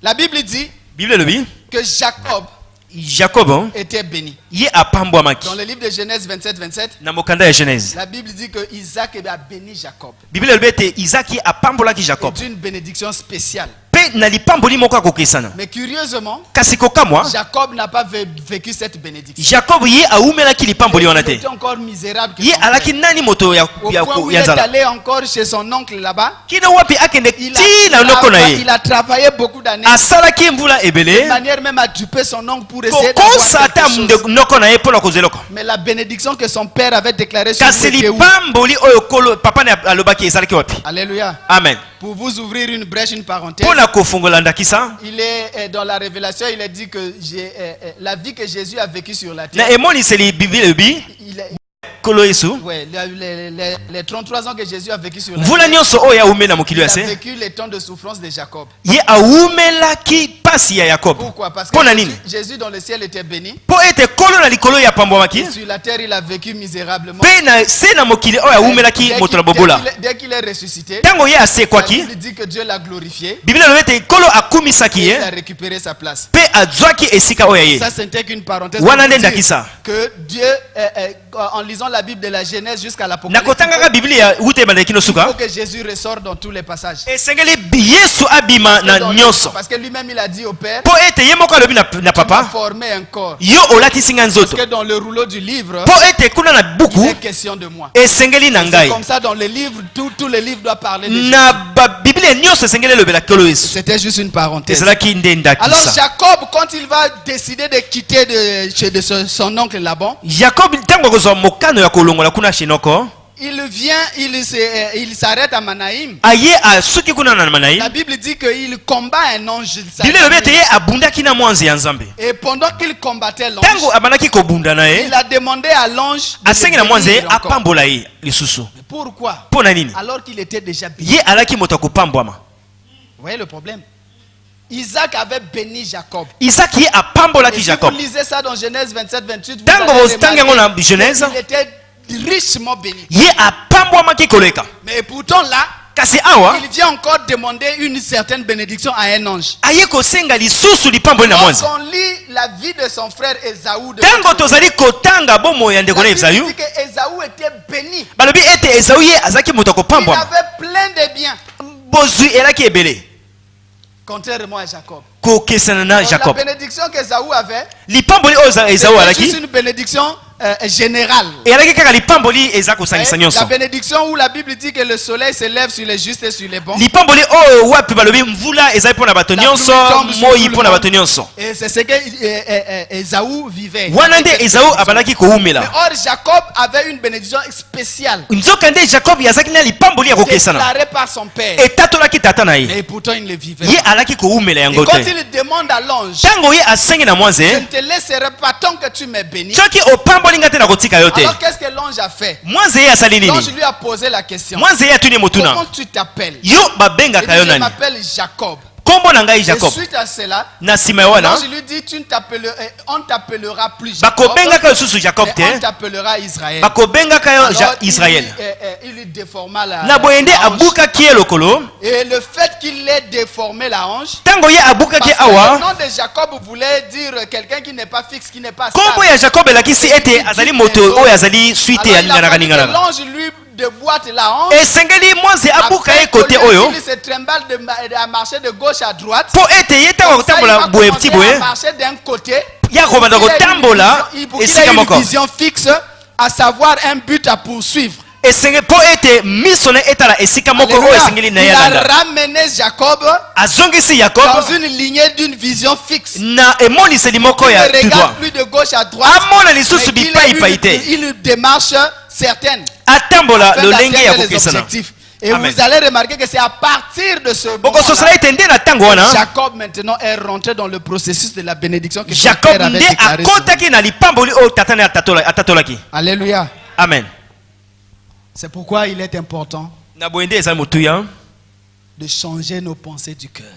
A: La Bible dit
B: Bible elobi
A: que Jacob
B: Jacob
A: était béni.
B: ye apambwamaki
A: Dans le livre de Genèse 27-27,
B: na mokanda ya Genèse.
A: la Bible dit que Isaac a béni Jacob.
B: Bible elobi ete Isaac ye apambolaki Jacob
A: C'est une bénédiction spéciale.
B: pe na lipamboli moko akokesana.
A: Mais curieusement,
B: kasi kokamwa
A: Jacob n'a pas vécu cette bénédiction.
B: Jacob ye aumelaki lipamboli wana
A: Il
B: te,
A: était encore misérable que
B: ye
A: son
B: alaki
A: frère.
B: nani moto ya
A: Au point où il est
B: nzala
A: allé encore chez son oncle là-bas,
B: kino wapi akende
A: il
B: ti na noko na ye
A: il a travaillé beaucoup d'années.
B: asalaki mvula
A: De
B: ebele
A: manière même à duper son oncle pour essayer d'avoir
B: kokosa ata
A: quelque chose.
B: noko na ye mpona kozwa eloko.
A: Mais la bénédiction que son père avait déclarée sur
B: kasi
A: lui était où?
B: lipamboli oyo kolo papa na alobaki ezalaki wapi?
A: Alléluia.
B: Amen.
A: Pour vous ouvrir une brèche, une parenthèse,
B: mpona kofungola ndakisa
A: il est dans la révélation, il est dit que la vie que Jésus a vécue sur la terre,
B: na emoniseli bible elobi kolo yesu
A: ouais, les 33 ans que Jésus a vécu sur la
B: mvula
A: terre,
B: nyonso oyo aumeli na mokili
A: il
B: ya
A: a
B: se
A: vécu les temps de souffrance de Jacob.
B: ye aumelaki pasi ya yakobo.
A: Pourquoi? Parce que
B: Mpo na nini?
A: Jésus dans le ciel était béni.
B: mpo ete kolo na likolo ya pambwamaki
A: Et sur la terre, il a vécu misérablement.
B: mpe na se na mokili oyo aumelaki moto na bobola.
A: Dès qu'il est ressuscité,
B: ntango ye
A: la
B: asekwaki
A: Bible dit que Dieu l'a glorifié
B: biblia elobi ete kolo akumisaki
A: et il
B: ye
A: a récupéré sa place.
B: mpe azwaki esika oyo ya ye.
A: Ça, c'était qu'une parenthèse.
B: Wana
A: pour
B: nde
A: dire
B: ndakisa.
A: que Dieu, en lisant la Bible de la Genèse jusqu'à l'Apocalypse,
B: nakotangaka biblia wuta ebandaki kino
A: il faut
B: suka
A: que Jésus ressort dans tous les passages.
B: esengeli yesu abima na nyonso
A: Parce que lui-même, il a dit au Père,
B: mpo ete ye moko alobi na
A: tu m'as
B: papa
A: formé un corps.
B: yo olatisi nga
A: Parce
B: nzoto
A: que dans le rouleau du livre,
B: mpo ete kuna na
A: il
B: buku
A: est question de moi.
B: esengeli na
A: C'est
B: ngai
A: comme ça dans les livres, tous les livres doivent parler de Jésus.
B: na babiblia nyonso esengeli elobela kolo yesu.
A: C'était juste une parenthèse.
B: ezalaki nde
A: Alors
B: ndakisa.
A: Jacob, quand il va décider de quitter son oncle Laban,
B: jacob ntango akozwa mokano ya kolongola kuna shinoko
A: il vient, il s'arrête à Manaïm.
B: aye asuki kuna na manai.
A: La Bible dit qu'il combat un ange.
B: biblia elobi ete ye abundaki na mwanzi ya nzambe.
A: Et pendant qu'il combattait l'ange,
B: ntango abandaki kobunda na ye
A: il a demandé à l'ange de
B: asengi na
A: le
B: mwanzi ye
A: bénir encore.
B: apambola ye lisusu.
A: Pourquoi?
B: mpo na nini?
A: Alors qu'il était déjà béni.
B: ye alaki moto akopambwama.
A: Vous voyez le problème? Isaac avait béni Jacob.
B: isaki ye
A: Et
B: apambolaki
A: si
B: jacob.
A: vous lisez ça dans Genèse 27-28,
B: ntango botangi yango na genèse
A: il était richement béni.
B: ye apambwamaki koleka.
A: Mais pourtant là,
B: kasi awa
A: il vient encore demander une certaine bénédiction à un ange.
B: aye kosenga lisusu lipamboli na mwanzi.
A: Lorsqu'on lit la vie de son frère Ésaü,
B: ntango tozali kotanga bomoi ya ndeko na
A: la Bible
B: ezayu
A: dit que Ésaü était béni.
B: balobi ete ezayu ye azalaki moto
A: Il
B: akopambwama
A: avait plein de biens,
B: bozwi elaki ebele
A: contrairement à Jacob.
B: kokesana na
A: Donc,
B: jacob.
A: la bénédiction qu'Ésaü avait,
B: lipamboli oyo ezayu
A: c'était juste
B: alaki
A: une bénédiction générale.
B: elaki kaka lipamboli eza kosangisa
A: La
B: nyonso.
A: bénédiction où la Bible dit que le soleil se lève sur les justes et sur les bons.
B: lipamboli oyo wapi balobi mvula ezali mpo na bato
A: La
B: nyonso
A: pluie tombe sur tout
B: moi
A: le
B: mpo na
A: monde.
B: bato nyonso.
A: Et c'est ce que Ésaü vivait.
B: wana nde
A: Avec cette
B: ezayu
A: bénédiction.
B: abandaki
A: Mais
B: koumela.
A: or, Jacob avait une bénédiction spéciale
B: nzoka nde jacob azalaki na lipamboli ya kokesana
A: déclarée par son père.
B: etatolaki tata na ye
A: Et pourtant, il le vivait.
B: ye alaki koumela
A: Et
B: yango
A: quand
B: te.
A: il demande à l'ange,
B: ntango ye asengi na
A: je
B: mwanze
A: ne te laisserai pas tant que tu m'es béni.
B: soki opamboli nga te na kotika yo te.
A: Alors qu'est-ce que l'ange a fait?
B: mwanze ye asali
A: L'ange
B: nini?
A: lui a posé la question.
B: mwanze ye atuni motuna
A: Comment tu t'appelles?
B: yo
A: Il
B: babengaka
A: dit,
B: yo
A: je
B: nani?
A: m'appelle Jacob.
B: kombo na ngai
A: Et
B: jacob.
A: suite à cela,
B: na nsima ya wana
A: l'ange lui dit, on t'appellera plus Jacob,
B: bakobengaka lisusu jacob
A: mais on
B: te
A: t'appellera Israël.
B: bakobengaka yo
A: Alors,
B: israel.
A: il lui déforma la
B: na boyende
A: hanche.
B: abukaki ye lokolo.
A: Et le fait qu'il ait déformé la hanche,
B: ntango ye abukaki
A: parce que le
B: awa
A: nom de Jacob voulait dire quelqu'un qui n'est pas fixe, qui n'est pas
B: kombo
A: stable.
B: ya jacob elakisi ete azali moto oyo azali swite
A: Alors,
B: ya
A: il a fallu que
B: ninganaka.
A: l'ange lui déboîte la hanche.
B: esengeli mwanze abuka ye
A: Afin
B: kote
A: qu'au lieu
B: oyo
A: qu'il se trimballe à marcher de gauche à droite,
B: mpo ete ye ntango
A: comme ça, il
B: akotambola
A: va
B: boye
A: commencer
B: ti boye
A: à marcher d'un côté
B: ya kobanda kotambola
A: Pour qu'il
B: esika
A: ait une
B: moko
A: vision fixe, à savoir un but à poursuivre.
B: esenge po ete miso na etala esika moko oyo
A: Alléluia.
B: esengeli na
A: Il
B: ya
A: a
B: landa
A: ramené Jacob
B: azongisi
A: dans
B: Yakob
A: une lignée d'une vision fixe.
B: na emoniseli moko
A: Il
B: ya
A: ne
B: tout droit
A: regarde plus de gauche à droite.
B: amona
A: Mais
B: lisusu
A: qu'il
B: bipai
A: ait
B: pai te
A: une démarche certaine.
B: atambola
A: Afin
B: lolenge ya
A: d'atteindre les
B: kokesana
A: objectifs. Et
B: Amen.
A: vous allez remarquer que c'est à partir de ce
B: bokososala
A: moment
B: ete nde na ntango wana
A: Jacob maintenant est rentré dans le processus de la bénédiction que son
B: Jacob
A: père avait
B: nde
A: déclaré sur lui.
B: akotaki na lipamboli oyo tata na ye atatolaki
A: Alléluia.
B: amen
A: C'est pourquoi il est important
B: na boye nde ezali motuya
A: de changer nos pensées du cœur.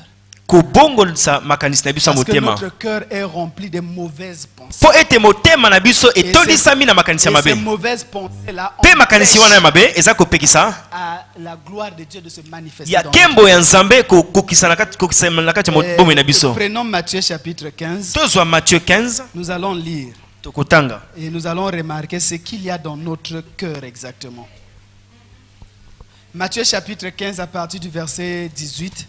B: kobongolisa makanisi na biso ya
A: Parce que
B: motema
A: notre cœur est rempli de mauvaises pensées.
B: mpo ete motema na biso etolisami na makanisi ya
A: Et ces
B: mabe
A: mauvaises pensées-là
B: mpe makanisi wana ya
A: empêchent
B: mabe eza kopekisa
A: à la gloire de Dieu de se manifester
B: ya
A: dans
B: nkembo ya nzambe kokokisa na kati ya
A: notre
B: bomoi na
A: vie.
B: biso
A: Prenons Matthieu chapitre 15.
B: tozwa Matthieu 15
A: Nous allons lire
B: tokotanga
A: et nous allons remarquer ce qu'il y a dans notre cœur exactement. Matthieu chapitre 15 à partir du verset 18.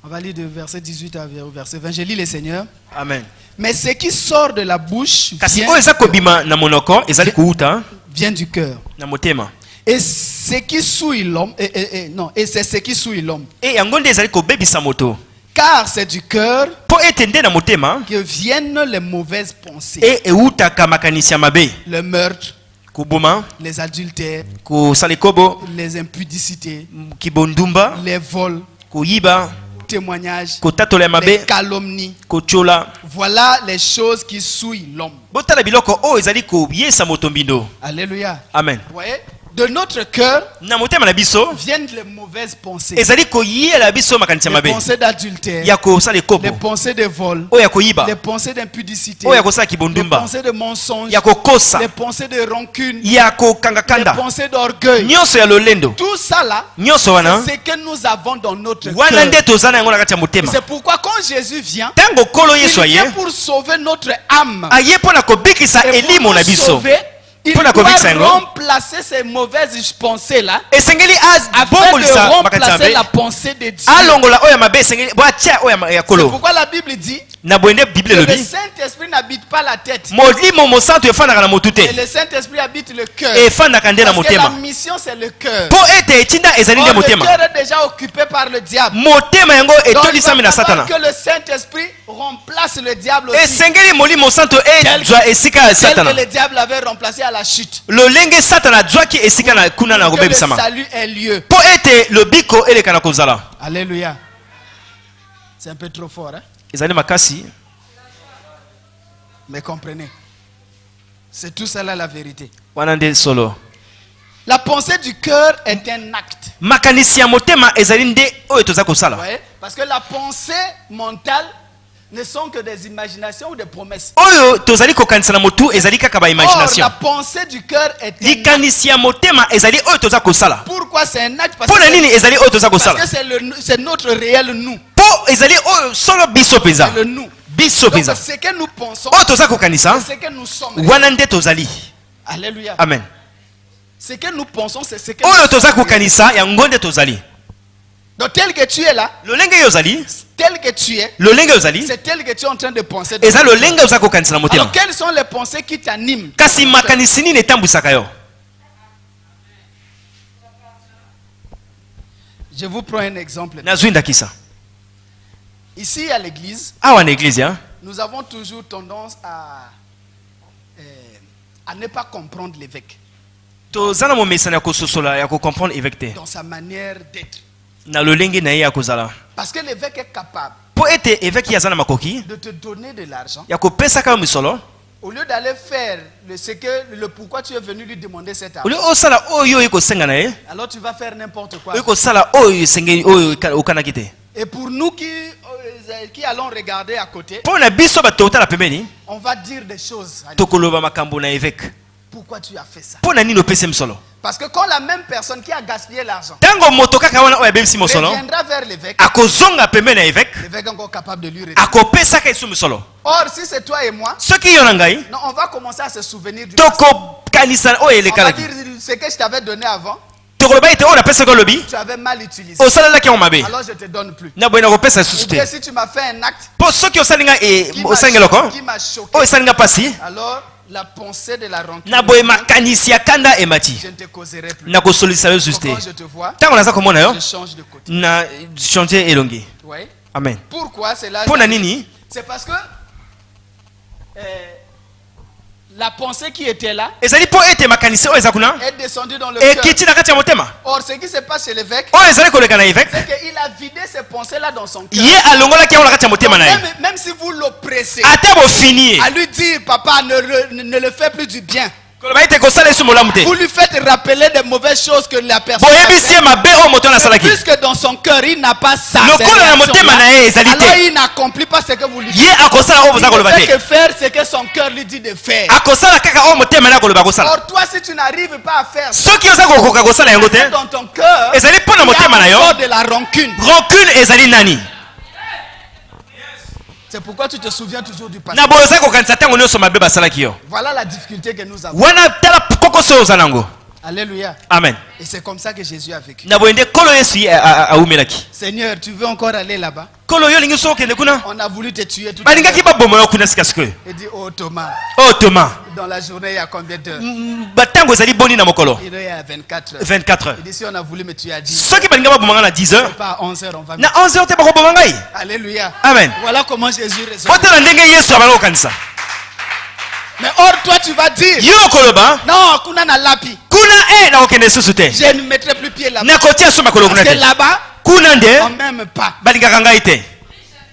A: On va lire de verset 18 à verset 20. Je lis les Seigneurs.
B: amen
A: Mais ce qui sort de la bouche
B: kasi
A: vient,
B: oyo eza kobima na monoko ezali kouta
A: vient du cœur.
B: na motema
A: Et ce qui souille l'homme, et c'est ce qui souille l'homme.
B: e yango nde ezali kobebisa moto
A: Car c'est du cœur
B: mpo ete nde na motema
A: que viennent les mauvaises pensées.
B: e eutaka makanisi ya mabe
A: Le meurtre,
B: koboma
A: les adultères,
B: kosala ekobo
A: les impudicités,
B: kibondumba
A: les vols,
B: koyiba
A: témoignages,
B: kotatola ya
A: les
B: mabe
A: calomnies.
B: kotiola
A: Voilà les choses qui souillent l'homme.
B: botala biloko oyo ezali koyesa moto mbindo
A: Alléluia.
B: amen
A: Vous voyez, de notre cœur
B: na motema na biso
A: viennent les mauvaises pensées.
B: ezali koyela biso makanisi ya
A: Les
B: mabe
A: pensées d'adultère,
B: ya kosala ekobo
A: les pensées de vol,
B: oyo ya koyiba
A: les pensées d'impudicité,
B: oyo ya kosala
A: les
B: kibondumba
A: pensées de mensonge,
B: ya kokosa
A: les pensées de rancune,
B: ya
A: les
B: kokangakanda
A: pensées d'orgueil.
B: nyonso ya lolendo
A: Tout ça là,
B: nyonso wana
A: c'est ce que nous avons dans notre
B: wana
A: cœur.
B: nde toza na yango na kati ya motema
A: C'est pourquoi quand Jésus vient,
B: ntango nkolo
A: il
B: yesu aye
A: vient pour sauver notre âme.
B: aye mpo na kobikisa
A: Et pour
B: elimo
A: nous
B: na biso
A: sauver, il
B: Pour la
A: doit
B: convaincre, hein, non?
A: remplacer ces mauvaises pensées-là
B: esengeli
A: afin de
B: abongolisa makanisi ya
A: remplacer la
B: mabe
A: pensée de Dieu.
B: alongola oyo ya mabe esengeli bo atia oyo ya
A: C'est
B: kolo
A: pourquoi la Bible dit
B: na boye nde bible
A: que le
B: elobi
A: Saint-Esprit n'habite pas la tête,
B: molimo mosantu efandaka na motu
A: mais
B: te
A: le Saint-Esprit habite le cœur.
B: efandaka nde na
A: Parce que la
B: motema
A: mission c'est le cœur.
B: mpo ete etinda ezali
A: Or,
B: nde
A: le
B: motema
A: cœur est déjà occupé par le diable.
B: motema yango
A: Donc il
B: etolisami
A: va
B: na
A: falloir
B: satana
A: que le Saint-Esprit remplace le diable aussi,
B: esengeli molimo santo ezwa esika ya
A: tel que
B: satana
A: le diable avait remplacé à la chute.
B: lolenge satana azwaki esika na kuna na
A: Que le
B: kobebisama
A: salut ait lieu.
B: mpo ete lobiko eleka na kozala
A: Alléluia. C'est un peu trop fort, hein?
B: ezali makasi
A: Mais comprenez. C'est tout ça là la vérité.
B: wana nde solo
A: La pensée du cœur est un acte.
B: makanisi ya motema ezali nde oyo toza
A: Vous
B: kosala
A: voyez? Parce que la pensée mentale ne sont que des imaginations ou des promesses.
B: oyo tozali kokanisa na motu ezali kaka
A: Or,
B: baimagination
A: la pensée du cœur est un acte.
B: likanisi ya motema ezali oyo toza kosala
A: Pourquoi c'est un acte? Parce
B: mpo na nini
A: que
B: ezali oyo toza kosala
A: c'est notre réel nous.
B: mpo ezali oyo solo biso mpenza
A: C'est le nous.
B: biso
A: Donc,
B: mpenza
A: ce que nous pensons,
B: oyo toza kokanisa
A: c'est ce que nous sommes.
B: wana nde tozali
A: Alléluia.
B: amen
A: Ce que nous pensons, c'est ce que
B: oyo
A: nous
B: toza
A: sommes.
B: kokanisa yango nde tozali
A: Donc, tel que tu es là,
B: lolenge oyo ozali
A: tel que tu es,
B: lolenge oyo ozali
A: c'est tel que tu es en train de penser.
B: eza lolenge oza kokanisa na motema
A: Alors, quelles sont les pensées qui t'animent?
B: kasi makanisi nini etambwisaka yo
A: Je vous prends un exemple.
B: nazwi ndakisa
A: Ici à l'église,
B: awa na eglize ya
A: nous avons toujours tendance à ne pas comprendre l'évêque
B: toza na momesano ya kososola ya kocomprendre évêque te
A: dans sa manière d'être.
B: na lolenge na ye ya kozala
A: Parce que l'évêque est capable
B: mpo ete évêque ye aza na makoki
A: de te donner de l'argent
B: ya kopesaka yo misolo
A: au lieu d'aller faire le pourquoi tu es venu lui demander cet
B: olie
A: argent.
B: osala oyo oyo kosenga na ye
A: Alors tu vas faire n'importe quoi.
B: oyo kosala oyo esengeli oyo okanaki te
A: Et pour nous qui allons regarder à côté,
B: mpo na biso bato otala pembeni
A: on va dire des choses.
B: tokoloba makambo na évêque
A: Pourquoi tu as fait ça?
B: mpo na nini opesi misolo
A: Parce que quand la même personne qui a gaspillé l'argent
B: ntango moto kaka wana oyo abebisi mosolo
A: reviendra vers l'évêque,
B: akozonga pembeni na évêque
A: l'évêque est encore capable de lui redonner.
B: akopesaka esu misolo
A: Or, si c'est toi et moi,
B: soki yo na ngai
A: non, on va commencer à se souvenir du passé.
B: tokokanisa oyo
A: On va
B: elekalaki
A: dire ce que je t'avais donné avant,
B: tokoloba ete oyo napesaki olobi
A: tu avais mal utilisé.
B: osalalaki yango mabe
A: Alors je te donne plus.
B: na boye nakopesa lisusu
A: Ou bien
B: te
A: si tu m'as fait un acte,
B: po soki osalinga
A: qui
B: osangeloko
A: m'a choqué.
B: o esalinga pasi
A: Alors, la pensée de la rancune,
B: na boye makanisi ya kanda emati
A: je ne te causerai plus.
B: na kosolisa yo juste
A: Quand je te vois,
B: ntango naza komona yo
A: je change de côté.
B: na changer elongi.
A: Oui.
B: Amen.
A: Pourquoi c'est là?
B: Pona nini?
A: C'est parce que la pensée qui était là
B: ezali po ete makanisi oyo eza kuna
A: est descendue dans le cœur.
B: ekiti na kati ya motema
A: Or, ce qui se passe chez l'évêque,
B: oyo ezali koleka na évêque
A: c'est qu'il a vidé ces pensées-là dans son cœur.
B: ye alongolaki yango na kati ya motema na ye
A: Même si vous l'oppressez,
B: ata bofini ye
A: à lui dire, papa, ne le fais plus du bien.
B: koloba ete kosala yesu molamu te
A: Vous lui faites rappeler des mauvaises choses que la personne a
B: boyebisi ye mabe oyo moto oyo nasalaki
A: puisque dans son cœur, il n'a pas ça.
B: lokola na motema na ye ezali
A: Alors,
B: te
A: il n'accomplit pas ce que vous lui dites.
B: ye akosala oyo
A: Il
B: boza
A: ne
B: koloba
A: fait
B: te
A: que faire ce que son cœur lui dit de faire.
B: akosala kaka oyo motema na ye akoloba kosala
A: Or, toi, si tu n'arrives pas à faire ça,
B: soki oza kokoka kosala yango te
A: dans ton cœur,
B: ezali mpo na
A: il y
B: motema na
A: a
B: yo
A: encore de la rancune.
B: rancune ezali nani
A: C'est pourquoi tu te souviens toujours du passé.
B: na boyo oza kokanisa ntango nyonso mabe basalaki yo
A: Voilà la difficulté que nous avons.
B: wana tala kokoso oyo oza nango
A: Alléluia.
B: amen
A: Et c'est comme ça que Jésus a vécu.
B: na boye nde kolo yesu ye awumelaki
A: Seigneur, tu veux encore aller là-bas?
B: kolo yo olingi so okende kuna
A: On a voulu te tuer tout à l'heure.
B: balingaki baboma yo kuna sikasikoyo
A: Il dit, oh Thomas,
B: oyo toma
A: dans la journée, il y a combien d'heures?
B: batango ezali boni na mokolo
A: Il y a 24 heures.
B: 24 heures
A: Il dit, si on a voulu me tuer à 10
B: soki balinga baboma nga na 10 heures
A: pas à 11 heures, on va me
B: na 11 heures te bakoboma ngai
A: Alléluia.
B: amen
A: Voilà comment Jésus raisonne.
B: otala ndenge yesu abali kokanisa
A: Mais or, toi, tu vas dire,
B: yo okoloba
A: non, kuna na lapi.
B: kuna nakokende lisusu te
A: Je ne mettrai plus pied là-bas.
B: nakotia so makolo
A: Parce
B: kuna
A: que
B: te
A: là-bas,
B: kuna
A: on
B: nde
A: m'aime pas.
B: balingaka ngai te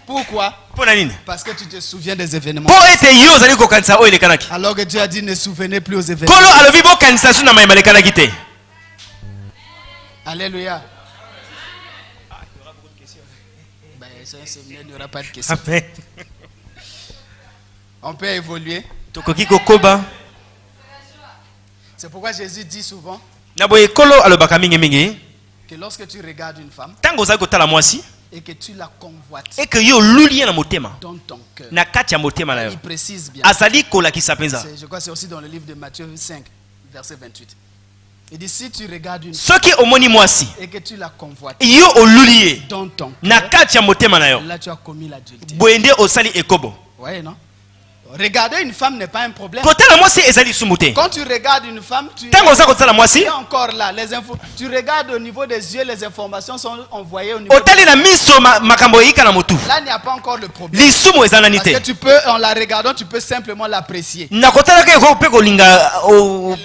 A: Pourquoi?
B: mpo na nini
A: Parce que tu te souviens des événements.
B: mpo ete yo ozali kokanisa oyo elekanaki
A: Alors que Dieu a dit, ne souvenez plus aux événements.
B: kolo alobi bokanisa so na mayema elekanaki te
A: Alléluia. Ben, c'est un séminaire, il n'y aura pas de questions.
B: amen
A: On peut évoluer.
B: tokoki kokoba
A: C'est pourquoi Jésus dit souvent
B: na boye kolo alobaka mingimingi
A: que lorsque tu regardes une femme
B: ntango ozali kotala mwasi
A: et que tu la convoites
B: eke yo oluli ye na motema
A: dans ton cœur,
B: na kati ya motema na yo
A: il précise bien.
B: azali kolakisa mpenza
A: Je crois que c'est aussi dans le livre de Matthieu 5, verset 28. Il dit, si tu regardes une femme
B: soki omoni mwasi
A: et que tu la convoites
B: yo oluli ye
A: dans ton
B: na
A: cœur,
B: kati ya motema na yo
A: là tu as commis l'adultère.
B: boye nde osali ekobo
A: Oui, non? Regarder une femme n'est pas un problème.
B: kotala mwasi ezali lisumu te
A: Quand tu regardes une femme, tu
B: ntango oza kotala mwasi
A: es encore là. Les infos, tu regardes au niveau des yeux, les informations sont envoyées au niveau.
B: otali na miso makambo eyika na motu
A: Là, il n'y a pas encore le problème.
B: lisumu eza nani
A: Parce que
B: te
A: tu peux, en la regardant, tu peux simplement l'apprécier.
B: na kotalaka eko mpe kolinga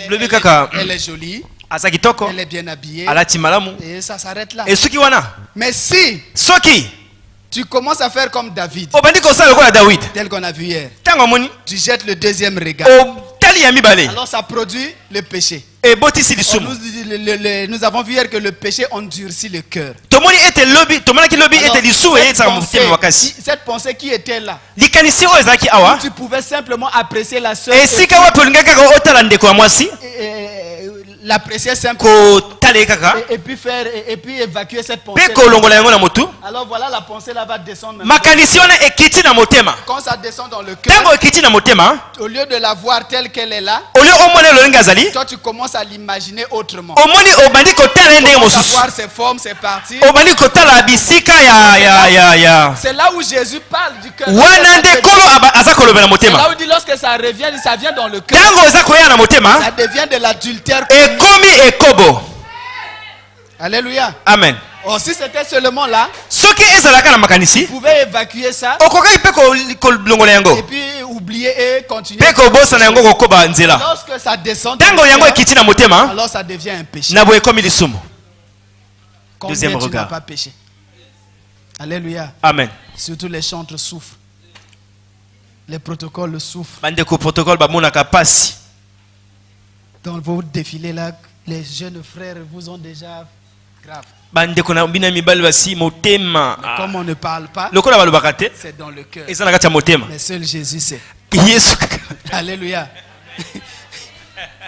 B: lobi kaka
A: Elle est jolie,
B: aza kitoko
A: elle est bien habillée,
B: alati malamu
A: et ça s'arrête là.
B: esuki wana
A: Mais si
B: soki
A: tu commences à faire comme David,
B: obandi kosala lokola David
A: tel qu'on a vu hier,
B: ntango amoni
A: tu jettes le deuxième regard.
B: otali ya mibale
A: Alors ça produit le péché.
B: ebotisi
A: Or,
B: lisumu
A: nous avons vu hier que le péché endurcit le cœur.
B: tomoni ete lobi tomonaki lobi
A: Alors,
B: ete lisumu eyesaka motema makasi
A: cette pensée qui était là,
B: likanisi oyo ezalaki awa
A: tu pouvais simplement apprécier la sœur,
B: esika wapi olingaki kaka otala ndeko ya mwasi
A: l'apprécier simplement
B: kotala ye kaka
A: et puis faire et puis évacuer cette pensée.
B: mpe kolongola yango na motu
A: Alors voilà, la pensée là va descendre. Maintenant.
B: makanisi wana ekiti na motema
A: Quand ça descend dans le cœur,
B: ntango ekiti na motema
A: au lieu de la voir telle qu'elle est là,
B: olio omona lolenge azali
A: toi tu commences à l'imaginer autrement.
B: omoni obandi kotala ye ndenge
A: Tu commences à
B: mosusu
A: voir ses formes, ses parties.
B: obandi kotala bisika ya
A: C'est là où Jésus parle du cœur.
B: wana nde kolo aza kolobela
A: C'est là
B: motema
A: où il dit lorsque ça revient, ça vient dans le cœur.
B: ntango eza koya na motema
A: Ça devient de l'adultère.
B: ekomi ekobo
A: Alléluia.
B: amen
A: Oh, si c'était seulement là,
B: soki ezalaka na makanisi
A: vous pouvez évacuer ça
B: okokaki mpe kolongola
A: et
B: yango
A: puis oublier et continuer.
B: mpe kobosana yango kokoba nzela
A: Lorsque ça descend, dans
B: ntango
A: le
B: yango
A: cœur,
B: ekiti na motema
A: alors ça devient un péché.
B: na boye ekomi lisumu
A: Combien
B: deuxième
A: tu n'as
B: regard.
A: pas péché? Alléluia.
B: amen
A: Surtout les chantres souffrent. Les protocoles souffrent.
B: bandeko protocole bamonaka pasi
A: Dans vos défilés là, les jeunes frères vous ont déjà grave.
B: bandeko na bino ya mibali basi motema
A: Mais comme on ne parle pas,
B: lokola balobaka te
A: c'est dans le cœur.
B: eza na kati ya motema
A: Mais seul Jésus sait.
B: yesu kaka
A: Alléluia.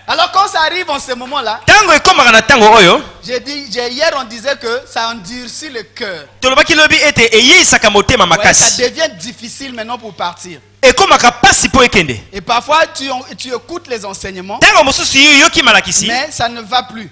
A: Alors quand ça arrive en ce moment-là,
B: ntango ekomaka na ntango oyo
A: hier on disait que ça endurcit le cœur.
B: tolobaki lobi ete eyeisaka motema
A: Ouais, ça
B: makasi
A: devient difficile maintenant pour partir.
B: ekomaka pasi mpo ekende
A: Et parfois tu écoutes les enseignements,
B: ntango mosusu yoki malakisi
A: mais ça ne va plus.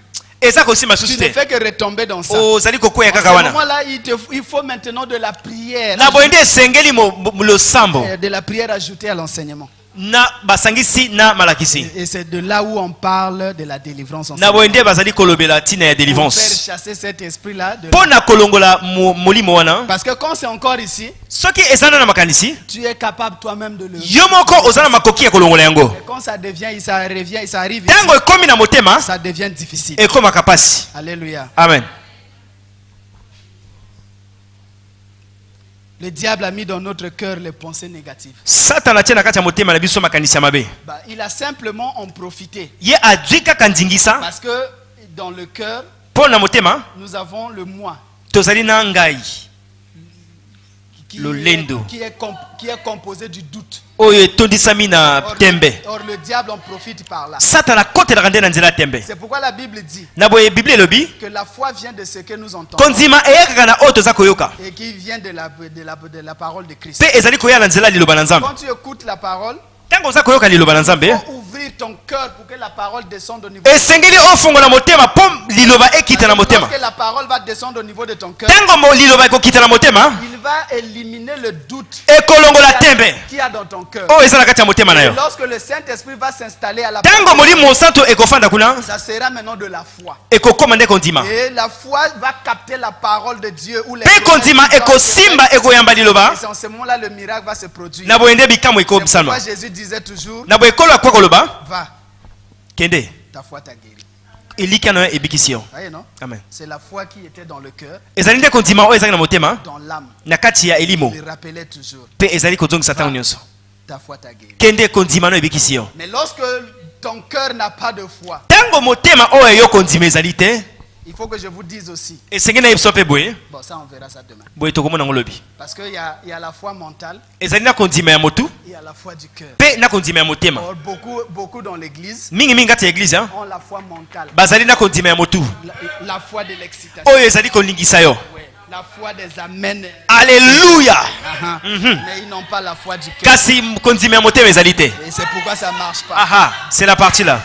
B: eza kosimba
A: Tu
B: susu
A: ne
B: te
A: fais que retomber dans ça.
B: ozali kokwea
A: À
B: kaka
A: ce
B: wana
A: moment-là, il faut maintenant de la prière.
B: na boye nde esengeli losambo
A: De la prière ajoutée à l'enseignement.
B: na basangisi na malakisi
A: Et c'est de là où on parle de la délivrance.
B: na boye nde bazali kolobela ntina ya
A: Pour faire
B: délivrance
A: chasser cet esprit-là.
B: mpo na kolongola molimo wana
A: Parce que quand c'est encore ici,
B: soki eza na makanisi
A: tu es capable toi-même de le.
B: yo moko oza na makoki ya kolongola yango
A: Et quand ça devient, ça revient, ça arrive
B: ntango
A: ici,
B: ekomi na motema
A: ça devient difficile.
B: ekomaka pasi
A: Alléluia.
B: amen.
A: Le diable a mis dans notre cœur les pensées négatives.
B: satana atie na kati ya motema na biso makanisi ya mabe
A: Bah, il a simplement en profité.
B: ye azwi kaka ndingisa
A: Parce que dans le cœur,
B: mpo na motema
A: nous avons le moi.
B: tozali na ngai
A: Qui
B: Le
A: est,
B: lendo.
A: qui est composé du doute.
B: oyo etondisami na tembe
A: Or le diable en profite par là.
B: satana akotelaka nde na nzela ya tembe
A: C'est pourquoi la Bible dit
B: na boye biblia elobi
A: que la foi vient de ce que nous entendons
B: kondima eyakaka na oyo toza koyoka
A: et qui vient de la parole de Christ.
B: mpe ezali koya na nzela ya liloba na nzambe
A: Quand tu écoutes la parole,
B: ntango oza koyoka liloba na nzambe
A: il faut ouvrir ton cœur pour que la parole descende au niveau.
B: esengeli ofongola motema mpo liloba ekita na motema
A: Lorsque la parole va descendre au niveau de ton cœur,
B: ntango liloba ekokita na motema
A: il va éliminer le doute
B: ekolongola tembe
A: qu'il y a dans ton cœur.
B: oyo eza na kati ya motema na
A: Et
B: yo
A: lorsque le Saint-Esprit va s'installer à la
B: ntango molimo mosantu ekofanda kuna
A: ça sera maintenant de la foi.
B: ekokoma nde kondima
A: Et la foi va capter la parole de Dieu ou les
B: mpe kondima ekosimba ekoyamba liloba
A: et c'est en ce moment-là le miracle va se produire.
B: na boye nde bikamwa
A: C'est pourquoi
B: ekobisalma
A: Jésus disait toujours,
B: na boye ekolo akwa koloba
A: va,
B: kende
A: ta foi t'a guéri.
B: elika na yo ebikisi yo
A: Vous voyez, non?
B: amen
A: C'est la foi qui était dans le cœur,
B: ezali nde kondima oyo ezali na motema
A: dans l'âme.
B: na kati ya elimo
A: Il le rappelait toujours,
B: mpe ezali kozongisa ntango nyonso
A: ta foi t'a guéri.
B: kende kondima no ebikisi yo
A: Mais lorsque ton cœur n'a pas de foi,
B: ntango motema oyo yo kondima ezali te
A: il faut que je vous dise aussi,
B: esengeli na ye biso mpe boye
A: bon ça on verra ça demain,
B: boye tokomona yango lobi
A: parce qu'il y a la foi mentale
B: ezali na kondima ya motu
A: et il y a la foi du cœur.
B: mpe na kondima ya motema
A: Or, beaucoup dans l'église
B: mingimingi kati ya eglize
A: ont la foi mentale,
B: bazali na kondima ya motu
A: la foi de l'excitation,
B: oyo ezali kolingisa yo
A: ouais, la foi des amens.
B: alleluya
A: Ah, ah.
B: Mhm.
A: Mais ils n'ont pas la foi du cœur.
B: kasi kondima ya motema ezali te
A: Et c'est pourquoi ça ne marche pas.
B: aha c'est la partie là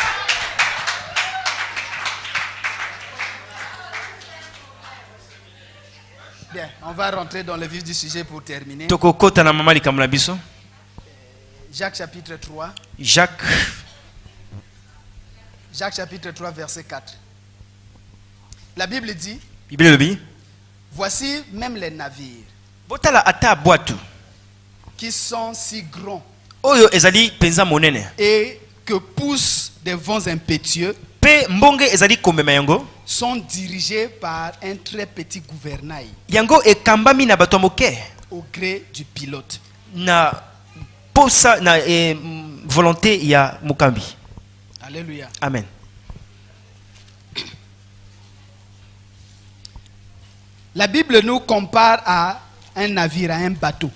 A: Bien, on va rentrer dans le vif du sujet pour terminer.
B: tokokota na mama likambo na biso
A: Jacques chapitre 3.
B: Jacques
A: Jacques chapitre 3 verset 4. La Bible dit,
B: biblia elobi
A: voici même les navires
B: botala ata bwatu
A: qui sont si grands
B: oyo ezali penza monene
A: et que poussent des vents impétueux
B: mpe mbonge ezali komema yango
A: sont dirigés par un très petit gouvernail
B: yango ekambami na bato ya moke
A: au gré du pilote.
B: na posa na volonté ya mokambi
A: Alléluia.
B: amen
A: La Bible nous compare à un navire, à un bateau.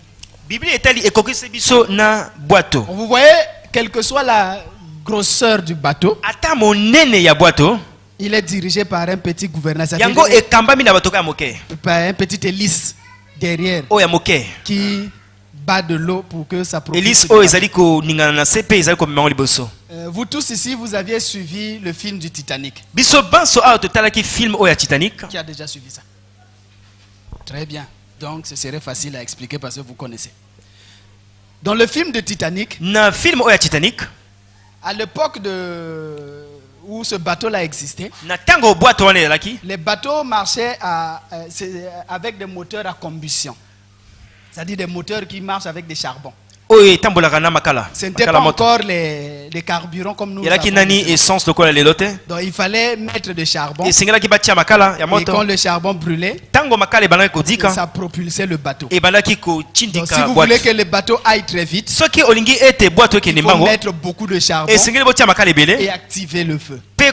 B: biblia etali ekokisi biso na bwato
A: Vous voyez, quelle que soit la grosseur du bateau,
B: ata monene ya bwato
A: il est dirigé par un petit gouvernail, c'est-à-dire
B: yango ekambami na bato ka ya moke
A: par un petit hélice derrière
B: oyo ya moke
A: qui bat de l'eau pour que ça propulse.
B: elise
A: le
B: oyo
A: bateau.
B: ezali koningana na se mpe ezali komema yango liboso
A: Vous tous ici, vous aviez suivi le film du Titanic.
B: biso banso awa totalaki film oyo ya titanic
A: Qui a déjà suivi ça? Très bien. Donc, ce serait facile à expliquer parce que vous connaissez. Dans le film de Titanic,
B: na film oyo ya titanic
A: à l'époque où ce bateau-là existait,
B: na ntango bwato wana ezalaki
A: les bateaux marchaient avec des moteurs à combustion. C'est-à-dire des moteurs qui marchent avec des charbons.
B: oyo etambolaka na makala
A: Ce n'était pas
B: makala moto
A: encore les carburants comme nous
B: ezalaki
A: avons
B: nani
A: maintenant.
B: essence lokola lelo te
A: Donc il fallait mettre des charbons.
B: esengelaki batia makala ya
A: Et quand
B: moto
A: le charbon brûlait,
B: ntango makala ebandaki kodika
A: ça propulsait le bateau.
B: ebandaki
A: Donc si
B: kotindika
A: vous voulez
B: bwato
A: que le bateau aille très vite,
B: soki olingi ete bwato ekende
A: il faut
B: mbango
A: mettre beaucoup de charbon
B: esengeli botia makala
A: et
B: ebele
A: activer le feu.
B: mpe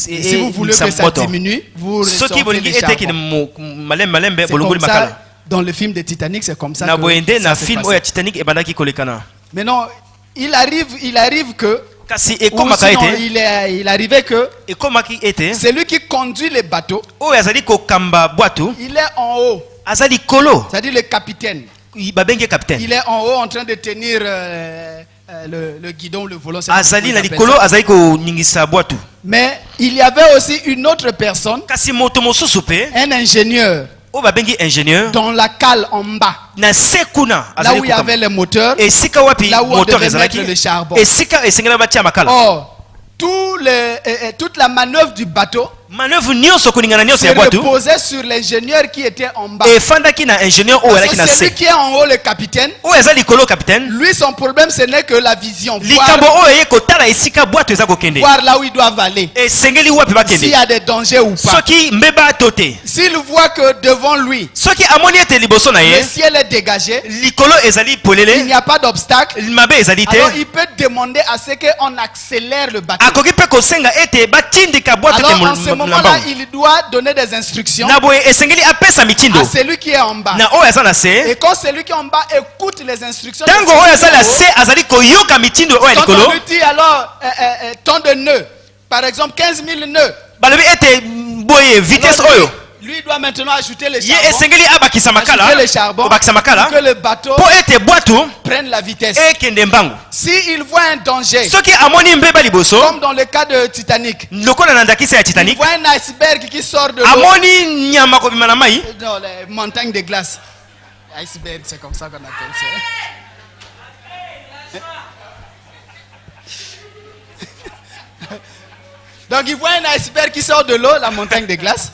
A: Et si vous voulez que ça
B: moto
A: diminue, vous
B: soki
A: ressortez
B: bolingi
A: les
B: ete ekende
A: charbons.
B: malembe malembe
A: C'est
B: bolongoli
A: comme
B: makala
A: ça, dans le film de Titanic, c'est comme ça
B: na boyende
A: que
B: na
A: ça s'est
B: film
A: passé.
B: oyo ya titanic ebandaki kolekana
A: Mais non, il arrive que,
B: kasi
A: ou
B: ekomaka
A: sinon,
B: ete
A: il arrivait que
B: ekomaki ete
A: celui qui conduit les bateaux,
B: oyo azali kokamba bwato
A: il est en haut,
B: aza likolo
A: c'est-à-dire le capitaine.
B: babengi capitaine
A: Il est en haut en train de tenir le guidon, le volant. C'est
B: azali
A: comment
B: na
A: ils appellent
B: likolo
A: ça.
B: azali ko ningisa boatu.
A: Mais il y avait aussi une autre personne,
B: Kasi moto mosusu pe
A: un ingénieur,
B: o babengi ingénieur
A: dans la cale en bas,
B: na sekuna
A: là
B: azali
A: où il y avait les moteurs.
B: esika wapi
A: Là où on
B: moteur
A: devait
B: ezalaki
A: mettre le charbon.
B: esika esengela batia makala.
A: Or, toute la manœuvre du bateau
B: Manœuvre nyonso kuningana nyonso
A: se
B: ya boatu
A: reposait sur l'ingénieur qui était en bas.
B: efandaki na ingénieur oyo
A: Parce
B: alaki
A: que
B: na
A: celui
B: se
A: qui est en haut, le capitaine,
B: oyo eza likolo capitaine
A: lui, son problème, ce n'est que la vision.
B: likambo oyo ye kotala esika boatu eza kokende
A: Voir là où ils doivent aller.
B: esengeli wapi
A: S'il
B: bakende
A: y a des dangers ou pas.
B: soki mbeba to te
A: S'il voit que devant lui,
B: soki amoni ete liboso na
A: le
B: ye
A: ciel est dégagé,
B: likolo ezali
A: il
B: polele
A: n'y a pas d'obstacle,
B: mabe ezali te
A: alors il peut demander à ce qu'on accélère le bateau.
B: akoki mpe kosenga ete batindika boatu
A: Alors en ce
B: ete
A: moment-là, il doit donner des instructions
B: na boye esengeli apesa mitindo
A: à celui qui est en bas.
B: na oyo aza na se
A: Et quand celui qui est en bas écoute les instructions, de
B: ntango
A: celui
B: oyo
A: qui est
B: aza
A: en
B: na
A: haut,
B: se azali koyoka mitindo oyo ya
A: quand
B: likolo
A: on lui dit alors tant de nœuds, par exemple 15 000 nœuds,
B: balobi ete boye vitesse
A: alors
B: oyo
A: lui doit maintenant ajouter le
B: ye
A: charbon,
B: esengeli abakisa makala
A: ajouter le charbon
B: obakisa makala
A: pour que le bateau
B: mpo ete boatu
A: prenne la vitesse.
B: ekende mbangu
A: S'il voit un danger,
B: soki amoni mbeba liboso
A: comme dans le cas de Titanic,
B: lokola na ndakisa ya
A: il
B: titanic
A: voit un iceberg qui sort de l'eau,
B: amoni nyama kobima na mai
A: dans les montagnes de glace. Iceberg, c'est comme ça qu'on appelle ça. Donc il voit un iceberg qui sort de l'eau, la montagne de glace.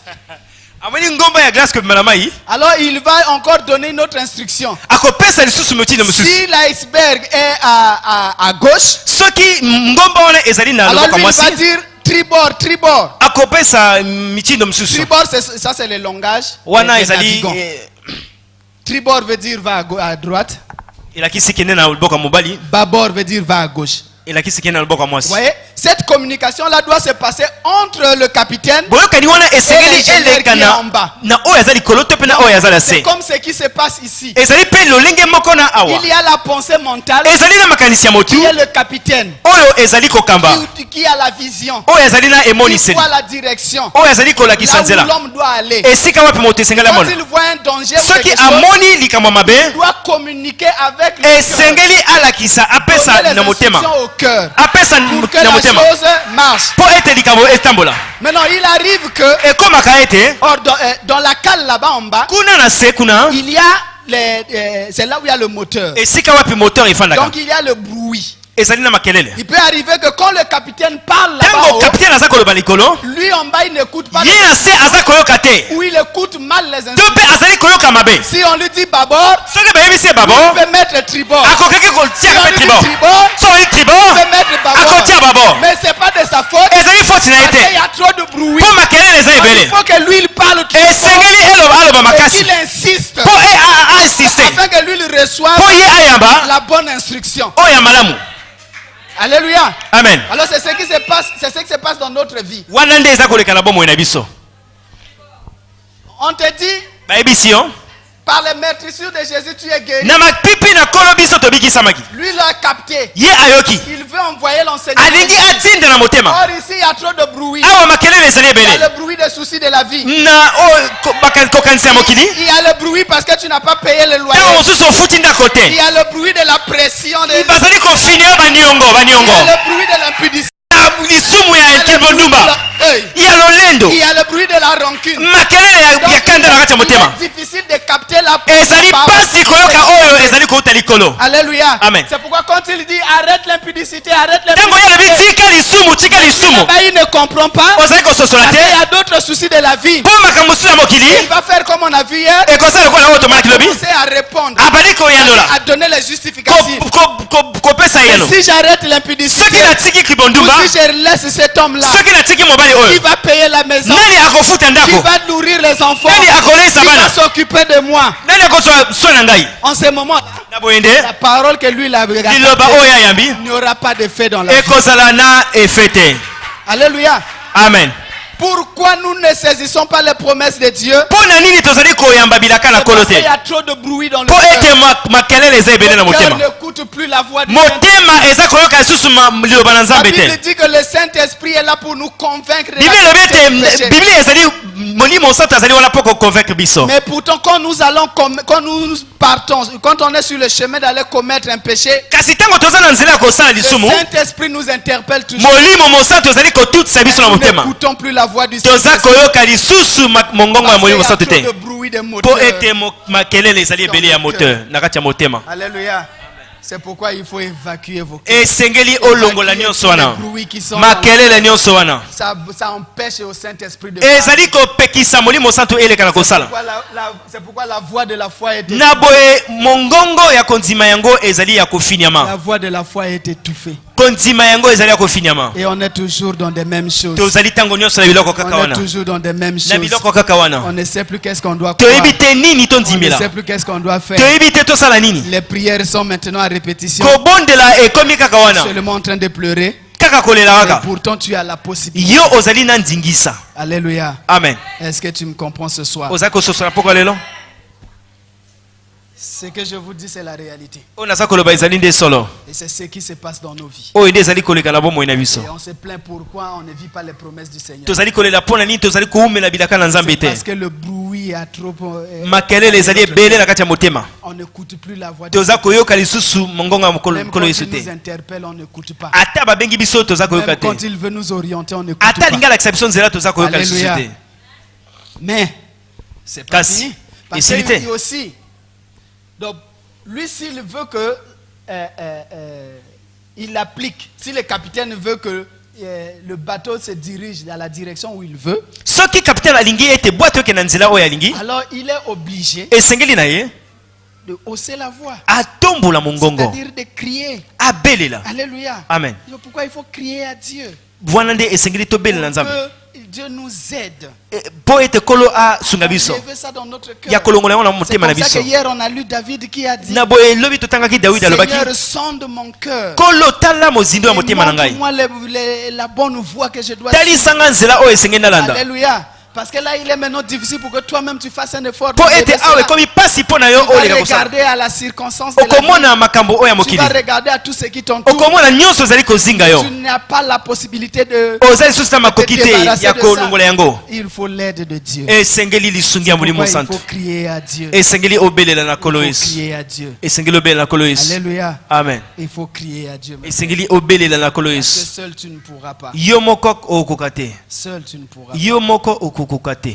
B: amoni ngomba ya glace kobima na mai
A: Alors il va encore donner une autre instruction.
B: akopesa lisusu mitindo mosusu
A: Si l'iceberg est à gauche,
B: soki ngomba wana ezali na
A: alors
B: loboko
A: lui
B: ya
A: il va
B: mwasi
A: dire tribord, tribord.
B: akopesa mitindo mosusu
A: Tribord, ça c'est le langage
B: wana
A: des
B: ezali
A: navigants. Tribord veut dire va à droite.
B: elakisi kende na loboko ya mobali
A: Bâbord veut dire va à gauche.
B: elakisi kende na loboko ya
A: Vous
B: mwasi
A: voyez, cette communication-là doit se passer entre le capitaine.
B: boyokani wana esengeli
A: l'ingénieur qui est
B: eleka
A: en bas.
B: na oyo aza likolo to mpe na oyo aza na
A: C'est
B: se
A: comme ce qui se passe ici.
B: ezali mpe lolenge moko na awa
A: Il y a la pensée mentale
B: ezali na makanisi ya motu
A: qui est le capitaine,
B: oyo ezali kokamba
A: qui a la vision,
B: oyo ezali na
A: qui
B: emoniseli
A: voit la direction,
B: oyo ezali kolakisa
A: là où
B: nzela
A: l'homme doit aller.
B: esika wapi moto esengeli
A: Quand
B: amona
A: il voit un danger, ou
B: soki
A: quelque chose,
B: amoni likambo mabe
A: il doit communiquer avec le
B: esengeli alakisa apesa
A: donner les
B: na motema
A: instructions au cœur
B: apesa
A: pour que
B: na
A: la
B: motema
A: chose marche.
B: mpo ete likambo etambola
A: Maintenant, il arrive que
B: ekomaka ete
A: or, dans la cale là-bas en bas,
B: kuna na se kuna
A: il y a c'est là où il y a le moteur.
B: esika wapi moteur efandaka
A: Donc il y a le bruit.
B: ezali na makelele
A: Il peut arriver que quand le capitaine parle là-bas
B: ntango
A: haut,
B: kapitaine aza koloba likolo
A: lui en bas il n'écoute pas
B: ye na se aza koyoka te
A: ou il écoute mal les
B: to
A: instructions.
B: mpe azali koyoka mabe
A: Si on lui dit bâbord,
B: soki bayebisi ye
A: il
B: babo
A: peut mettre tribord.
B: akokaki
A: Si
B: kotiaka
A: on
B: mpe
A: lui dit
B: tribord
A: tribord,
B: so oyi
A: il
B: tribord
A: peut mettre bâbord.
B: akotia babo
A: Mais c'est pas de sa faute.
B: ezali foti na ye
A: Parce qu'il y
B: te
A: a trop de bruit.
B: mpo makelele eza
A: Donc, il
B: ebele
A: faut que lui il parle trop
B: esengeli aloba
A: et
B: makasi
A: qu'il insiste
B: mpo ainsiste
A: afin que lui il reçoive
B: mpo ye ayamba
A: la bonne instruction.
B: oyo ya malamu
A: Alléluia.
B: amen
A: Alors c'est ce qui se passe, c'est ce qui se passe dans notre vie.
B: wana nde eza koleka na bomoi na biso
A: On te dit
B: bayebisi yo
A: par les meurtrissures de Jésus tu es guéri.
B: na mapipi na kolo biso tobikisamaki
A: Lui l'a capté.
B: ye ayoki
A: Il veut envoyer l'enseignement.
B: alingi atinda na motema
A: Or ici il y a trop de bruit.
B: awa makelele ezali
A: Il y a
B: ebele
A: le bruit des soucis de la vie.
B: na oyo kokanisa ya mokili
A: Il y a le bruit parce que tu n'as pas payé le loyer.
B: ntango mosusu ofuti ndako
A: Il
B: te
A: y a le bruit de la pression. Il y
B: bazali kofinio baniongo
A: a le bruit de l'impudicité.
B: na lisumu ya kilbondumba ya lolendo
A: Il y a le bruit de la rancune.
B: makelele
A: Donc,
B: ya kanda na kati ya motema
A: il est difficile de capter la
B: ezali
A: parole.
B: pasi koyoka oyo ezali kouta likolo
A: Alléluia.
B: Amen.
A: C'est pourquoi quand il dit arrête l'impudicité, arrête
B: ntango ye alobi
A: l'impudicité,
B: tika lisumu tika lisumu
A: là-bas, il ne comprend pas.
B: ozali kososola
A: Parce qu'il y
B: te
A: a d'autres soucis de la vie.
B: mpo makambo mosusu ya mokili
A: Il va faire comme on a vu hier.
B: ekosala lokola oyo tomonaki lobi
A: Commencer à répondre,
B: abali koyandola
A: à donner les justificatifs.
B: kopesa
A: Et
B: yano
A: si j'arrête
B: soki
A: l'impudicité,
B: natiki
A: ou
B: kibondumba
A: si je laisse cet homme-là,
B: soki natiki mobali
A: qui
B: oyo
A: va payer la maison,
B: nani akofuta
A: qui
B: ndako
A: va nourrir les enfants,
B: nani akolesa
A: qui va
B: bana
A: s'occuper de moi.
B: nani akozwa so na ngai
A: En ce moment,
B: na boye nde
A: la parole que lui il a
B: liloba oyo ayambi
A: il n'y aura pas d'effet dans la vie.
B: ekozala na efe te
A: Alléluia.
B: amen
A: Pourquoi nous ne saisissons pas les promesses de Dieu?
B: mpo na nini tozali koyamba bilaka na
A: C'est
B: kolo
A: parce
B: te
A: qu'il y a trop de bruit dans le
B: mpo
A: cœur.
B: ete makelele eza ebele na
A: Le cœur
B: motema
A: n'écoute n'écoute plus la voix du
B: motema eza koyoka lisusu liloba na
A: La
B: nzambe
A: Bible
B: te.
A: dit que le Saint-Esprit est là pour nous convaincre de
B: Bible
A: la
B: elobi
A: vérité du
B: ete
A: péché.
B: Bible ezali molimo santo azali wana mpo koconvaincre biso.
A: Mais pourtant, quand nous partons, quand on est sur le chemin d'aller commettre un péché,
B: Kasi ntango toza na nzela ya kosala
A: le
B: lisumu,
A: Saint-Esprit nous interpelle toujours.
B: molimo mosantu ezali kotutisa biso na
A: Nous
B: motema.
A: n'écoutons plus la voix du
B: Toza
A: Saint-Esprit.
B: koyoka lisusu mongongo ya
A: Parce qu'il
B: molimo
A: y a
B: mosantu
A: trop
B: te.
A: de bruit de
B: Mpo
A: moteur.
B: ete makelele ezali ebele ya moteur na kati ya motema.
A: Alléluia. C'est pourquoi il faut évacuer vos cœurs.
B: Esengeli olongola nyonso wana.
A: Les bruits qui sont
B: Makelele nyonso wana.
A: ça empêche au Saint-Esprit de
B: Ezali kopekisa molimo santu eleka na kosala.
A: C'est pourquoi la voix de la foi est étouffée.
B: Na boye mongongo ya kondima yango ezali ya
A: La
B: kofinyama.
A: voix de la foi est étouffée.
B: Kondima yango ezali ya kofinyama.
A: Et on est toujours dans des mêmes choses.
B: Tozali tango nyonso na biloko kaka
A: On est
B: wana.
A: toujours dans des mêmes
B: Na
A: choses.
B: biloko kaka wana.
A: On ne sait plus qu'est-ce qu'on doit croire.
B: Toyebi te nini
A: On ne
B: tondimela.
A: sait plus qu'est-ce qu'on doit faire.
B: Toyebi te tosala nini.
A: Les prières sont maintenant à répétition.
B: Kobondela ekomi kaka wana.
A: Seulement en train de pleurer.
B: Kaka kolela
A: Et
B: kaka.
A: pourtant tu as la possibilité.
B: Yo ozali na ndingisa.
A: Alléluia.
B: Amen.
A: Est-ce que tu me comprends ce soir?
B: Ozali kososola poko lelo.
A: Ce que je vous dis, c'est la réalité.
B: Oyo naza koloba ezali nde solo.
A: Et c'est ce qui se passe dans nos vies.
B: Oyo nde ezali koleka na bomoi na biso.
A: Et on se plaint pourquoi on ne vit pas les promesses du Seigneur.
B: Tozali kolela pona nini tozali koumela bilaka na nzambe
A: C'est
B: te.
A: parce que le bruit a trop...
B: Makelele ezali ebele na kati ya motema.
A: On n'écoute plus la voix de
B: Toza koyoka lisusu mongongo ya
A: Même
B: mokolo
A: quand
B: yesu
A: il
B: te.
A: nous interpelle, on n'écoute pas.
B: Ata babengi biso toza koyoka
A: Même
B: te.
A: quand il veut nous orienter, on n'écoute
B: Ata
A: pas.
B: linga lakisa biso nzela toza koyoka lisusu
A: Alléluia.
B: te.
A: Mais, c'est pas
B: Kasi,
A: fini. Parce
B: et
A: qu'il
B: s'il
A: dit aussi, donc, lui, s'il veut que, il applique, si le capitaine veut que le bateau se dirige dans la direction où il veut,
B: Soki capitaine alingi ete bwato ke na nzela oyo alingi,
A: alors il est obligé
B: esengeli na ye
A: de hausser la voix.
B: atombola mongongo,
A: C'est-à-dire de crier.
B: abelela.
A: Alléluia.
B: Amen.
A: Pourquoi il faut crier à Dieu?
B: Wana nde esengeli tobelela
A: Pour
B: nzambe.
A: que Dieu nous aide.
B: Po ete kolo asunga biso.
A: Il veut ça dans notre cœur.
B: Ya kolongola yango na
A: C'est
B: motema na
A: comme ça
B: biso.
A: que hier on a lu David qui a dit,
B: Na boye lobi totangaki Daudi alobaki,
A: Seigneur, sonde mon cœur.
B: kolo tala mozindo ya
A: Et
B: motema na ngai.
A: montre-moi la bonne voie que je dois
B: Talisanga nzela oyo esengeli nalanda.
A: Alléluia. Parce que là, il est maintenant difficile pour que toi-même tu fasses un effort.
B: Po
A: pour
B: ete
A: aider
B: awe
A: cela.
B: komi pasi po na yo
A: Tu vas
B: oleka kosala.
A: regarder à la circonstance de la vie.
B: Okomona makambo oyo ya
A: Tu
B: mokili.
A: vas regarder à tout ce qui t'entoure.
B: Okomona nyonso ezali kozinga yo.
A: Tu n'as pas la possibilité de
B: Ozali susu na
A: te
B: makoki te
A: débarrasser
B: ya
A: de ça.
B: kolongola yango.
A: Il faut l'aide de Dieu.
B: Esengeli lisungi ya molimo
A: Pourquoi il
B: santu.
A: faut crier à Dieu.
B: Esengeli obelela na
A: Il
B: kolo
A: faut
B: yesu.
A: crier à Dieu.
B: Esengeli obelela na kolo yesu.
A: Alléluia.
B: Amen.
A: Il faut crier à Dieu.
B: Esengeli obelela na kolo
A: Parce que
B: yesu.
A: seul tu ne pourras pas.
B: Yo moko okoka te.
A: Seul tu ne pourras pas.
B: Yo moko okokoka te.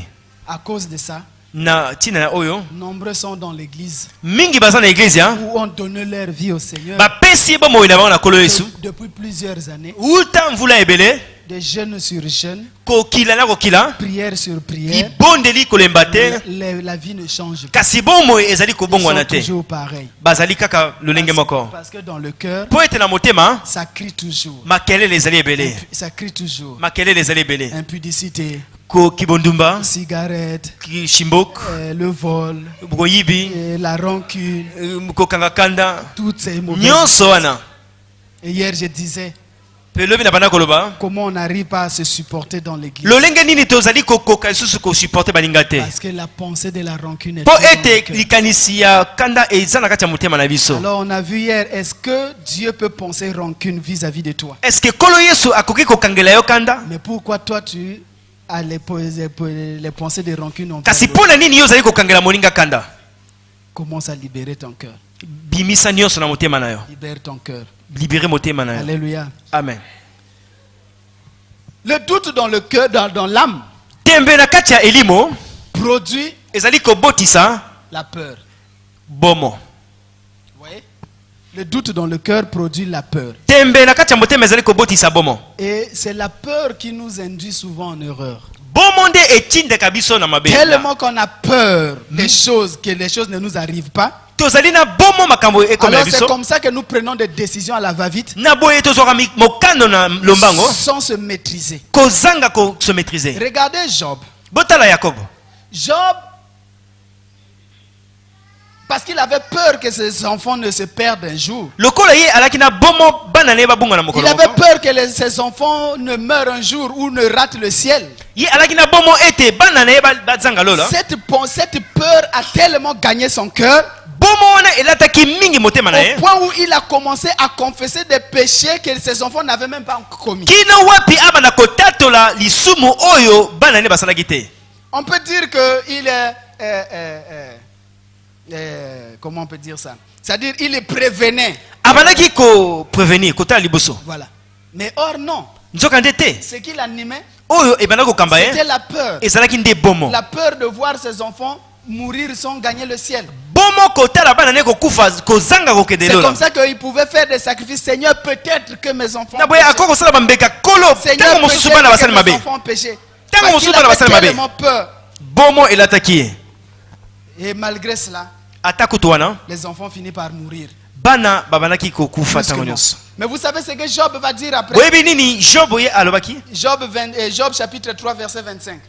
A: À cause de ça,
B: Na tina na oyo
A: nombreux sont dans l'église
B: mingi baza na eglise ya
A: où ont donné leur vie au Seigneur
B: bapesi bomoi na bango na kolo yesu.
A: depuis plusieurs années.
B: Uta mvula ebele
A: De jeunes sur jeunes,
B: kokila na kokila
A: prière sur prière.
B: libondeli kolemba te
A: La vie ne change pas.
B: kasi bomoi ezali
A: Ils
B: kobongwana
A: sont
B: te.
A: toujours pareils.
B: Bazali kaka lolenge moko.
A: Parce que dans le cœur,
B: Po ete na motema
A: ça crie toujours.
B: makelele ezali ebele.
A: Ça crie toujours.
B: Makelele ezali ebele.
A: Impudicité,
B: Ko kibondumba,
A: cigarette,
B: shimbok,
A: le vol,
B: boyibi,
A: la rancune,
B: kokanga kanda,
A: toutes ces mauvaises.
B: nyonso wana.
A: Et hier, je disais,
B: Pe lobi na bana koloba,
A: comment on n'arrive pas à se supporter dans l'église.
B: lolenge nini tozali kokoka lisusu ko supporter baninga te.
A: Parce que la pensée de la rancune est
B: Po
A: trop dans le
B: ete
A: cœur.
B: likanisi ya kanda eza na kati ya motema na biso.
A: Alors on a vu hier, est-ce que Dieu peut penser rancune vis-à-vis de toi?
B: Est-ce que kolo yesu akoki kokangela yo kanda?
A: Mais pourquoi toi tu as les pensées de rancune envers
B: Kasi
A: l'autre?
B: pona nini yo ozali kokangela moninga kanda?
A: Commence à libérer ton cœur.
B: Bimisa nyonso na motema na yo.
A: Libère ton cœur.
B: Libérer motema na yo.
A: Alléluia.
B: Amen.
A: Le doute dans le cœur, dans l'âme,
B: Tembe na kati ya elimo
A: produit
B: ezali kobotisa
A: la peur.
B: bomo.
A: Vous voyez? Le doute dans le cœur produit la peur.
B: Tembe na kati ya motema ezali kobotisa bomo.
A: Et c'est la peur qui nous induit souvent en erreur.
B: Bomo nde etindeka biso na mabe.
A: Tellement qu'on a peur des choses, que les choses ne nous arrivent pas.
B: Tozali na bomo makambo ekomela
A: Alors c'est
B: biso.
A: comme ça que nous prenons des décisions à la va-vite
B: Na boye tozwaka mokano na lombango
A: sans se maîtriser.
B: kozanga ko se maîtriser.
A: Regardez Job.
B: Botala Yakobo.
A: Job, parce qu'il avait peur que ses enfants ne se perdent un jour.
B: Lokola ye alaki na bomo bana ne babunga na
A: Il
B: mokolo.
A: avait peur que ses enfants ne meurent un jour ou ne ratent le ciel.
B: Ye alaki na bomo ete bana ne bazanga lola.
A: Cette peur a tellement gagné son cœur
B: Bomo mwana elataki mingi motema na
A: Au
B: ye.
A: point où il a commencé à confesser des péchés que ses enfants n'avaient même pas commis.
B: Kina wapi abana kotatola lisumu oyo bana ne basalaki te.
A: On peut dire qu'il est... comment on peut dire ça? C'est-à-dire il est prévenait.
B: Abanaki ko prévenir kotala liboso.
A: Voilà. Mais or non.
B: Nzoka ndete.
A: Ce qui l'animait,
B: Oyo ebana ko kamba
A: c'était
B: ye.
A: la peur.
B: Ezalaki nde bomo.
A: La peur de voir ses enfants mourir sans gagner le ciel.
B: Bomo kotala bana ne ko kufa ko zanga ko
A: C'est
B: kedelo.
A: comme ça qu'il pouvait faire des sacrifices. Seigneur, peut-être que mes enfants
B: Na boya
A: péché.
B: akoko sala bambeka kolo.
A: Seigneur,
B: Tango mosusu bana
A: peut-être
B: basali
A: que mes
B: mabe.
A: enfants ont péché.
B: Tango
A: Parce
B: mosusu
A: qu'il
B: bana
A: avait
B: basali mabe.
A: tellement peur.
B: Bomo elataki ye.
A: Et malgré cela,
B: Atakutu wana
A: les enfants finissent par mourir.
B: bana babanaki ko kufa tango
A: Brusquement.
B: nyonso.
A: Mais vous savez ce que Job va dire après?
B: Boyebi nini Job ye alobaki?
A: Job chapitre 3 verset 25.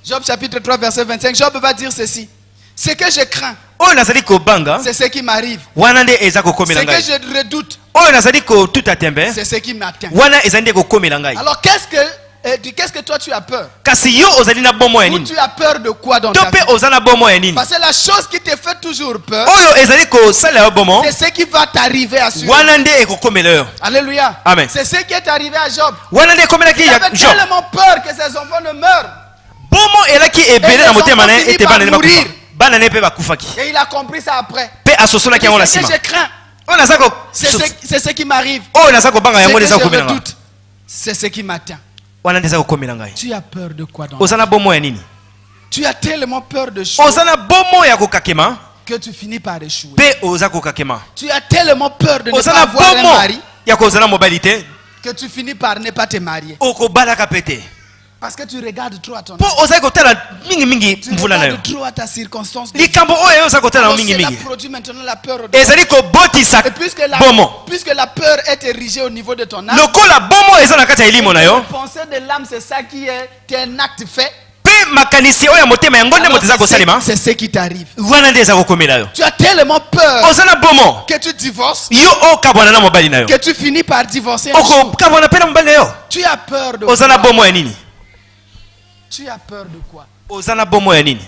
A: Job chapitre 3 verset 25. Job va dire ceci. Ce que je crains,
B: Oyo nazali ko banga.
A: c'est ce qui m'arrive.
B: Wana nde eza ko
A: Ce
B: komela
A: que
B: ngai.
A: je redoute,
B: Oyo nazali ko tuta tembe.
A: c'est ce qui m'atteint.
B: Wana eza nde ko komela ngai.
A: Alors qu'est-ce que toi tu as peur?
B: Kasi yo ozali na bomo ya
A: Ou
B: nini?
A: tu as peur de quoi dans
B: To
A: ta vie?
B: pe ozana bomo ya nini?
A: Parce que la chose qui te fait toujours peur,
B: Oyo ezali ko sala yo bomo.
A: c'est ce qui va t'arriver à suivre.
B: Wana nde ekokomela yo.
A: Alléluia.
B: Amen.
A: C'est ce qui est arrivé à Job.
B: Wana nde ekomelaki
A: Il
B: ya
A: avait
B: Job.
A: tellement peur que ses enfants ne meurent.
B: Bomo elaki ebele
A: Et
B: na
A: les
B: motema na
A: enfants
B: ye ete bana ne
A: finissent par
B: bakufa.
A: mourir.
B: Bana ne pe bakufaki.
A: Et il a compris ça après.
B: Pe asosolaki yango na
A: C'est ce
B: sima.
A: que je crains.
B: Oyo naza ko
A: C'est ce qui m'arrive.
B: Oyo naza ko banga
A: Ce
B: yango
A: que
B: nde eza
A: je
B: kokomela ngai.
A: redoute, c'est ce qui m'atteint.
B: Wana nde eza kokomela ngai.
A: Tu as peur de quoi dans ta vie?
B: Ozana bomo ya nini?
A: Tu as tellement peur de choses
B: Ozana bomo ya kokakema
A: que tu finis par échouer.
B: pe oza kokakema.
A: Tu as tellement peur de ne pas
B: Ozana
A: avoir un
B: bomo
A: mari
B: ya kozala mobilité
A: que tu finis par ne pas te marier.
B: okobalaka pete.
A: Parce que tu regardes trop à ton
B: Po
A: âge.
B: ozali kotala mingi mingi
A: Tu
B: mvula na yo.
A: regardes trop à ta circonstance. de vie.
B: Likambo oyo oza kotala
A: Alors,
B: mingi
A: cela
B: mingi.
A: produit maintenant la peur. au-dedans.
B: Ezali kobotisa
A: Et puisque
B: bomo.
A: la peur est érigée au niveau de ton âme,
B: Lokola bomo eza na kati ya elimo na yo.
A: la pensée de l'âme, c'est ça qui est un acte fait.
B: Pe makanisi oyo ya motema yango nde
A: Alors,
B: moto eza kosalema.
A: c'est ce qui t'arrive.
B: Wana nde eza kokomela yo.
A: Tu as tellement peur
B: Ozana bomo.
A: que tu divorces,
B: Yo okabwana na mobali na yo.
A: que tu finis par divorcer un jour.
B: Okokabwana pe na mobali na yo.
A: Tu as peur de
B: Ozana
A: quoi?
B: bomo ya nini?
A: Tu as peur de quoi?
B: Ozana bomo ya nini?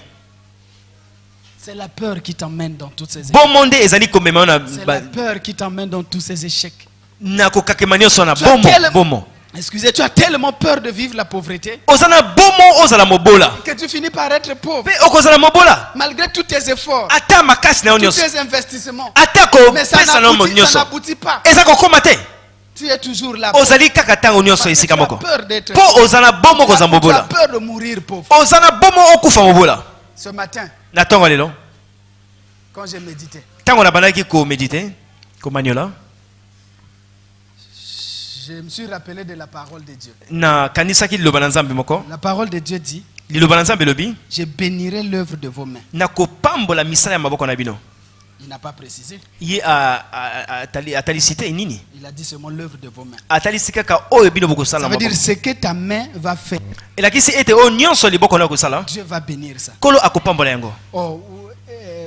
A: C'est la peur qui t'emmène dans toutes ces échecs.
B: Bomo nde ezali komema yo na
A: C'est la peur qui t'emmène dans tous ces échecs.
B: na kokakema nyonso na
A: Tu as tellement-
B: bomo.
A: Excusez, tu as tellement peur de vivre la pauvreté
B: Ozana bomo ozala mobola.
A: que tu finis par être pauvre.
B: Pe okozala mobola.
A: Malgré tous tes efforts,
B: Ata makasi na yo
A: tous
B: nyonso.
A: tes investissements.
B: Ata
A: Mais ça
B: kopesa na yo nyonso.
A: n'aboutit pas.
B: Eza kokoma te.
A: Tu es toujours là.
B: Ozali kaka ntango nyonso
A: Parce que
B: esika
A: tu as
B: moko.
A: peur d'être
B: Po ozana bomo kozala
A: tu as
B: mobola.
A: peur de mourir pauvre.
B: Ozana bomo okufa mobola.
A: Ce matin,
B: Na ntongo lelo.
A: quand j'ai médité,
B: Ntango na bandaki komédite, komaniola.
A: je me suis rappelé de la parole de Dieu.
B: Na kanisaki liloba na Nzambe moko.
A: La parole de Dieu dit,
B: Liloba na Nzambe lobi.
A: je bénirai l'œuvre de vos mains.
B: Na kopambola misala ya maboko na bino.
A: Il n'a pas précisé.
B: Ye atalisite nini?
A: Il a dit seulement l'œuvre de vos mains.
B: Atalisi kaka oyo bino bokosala
A: Ça veut
B: maboko.
A: dire ce que ta main va faire.
B: Elakisi ete oyo nyonso liboko na kosala.
A: Dieu va bénir ça.
B: Kolo akopambola yango.
A: Oh,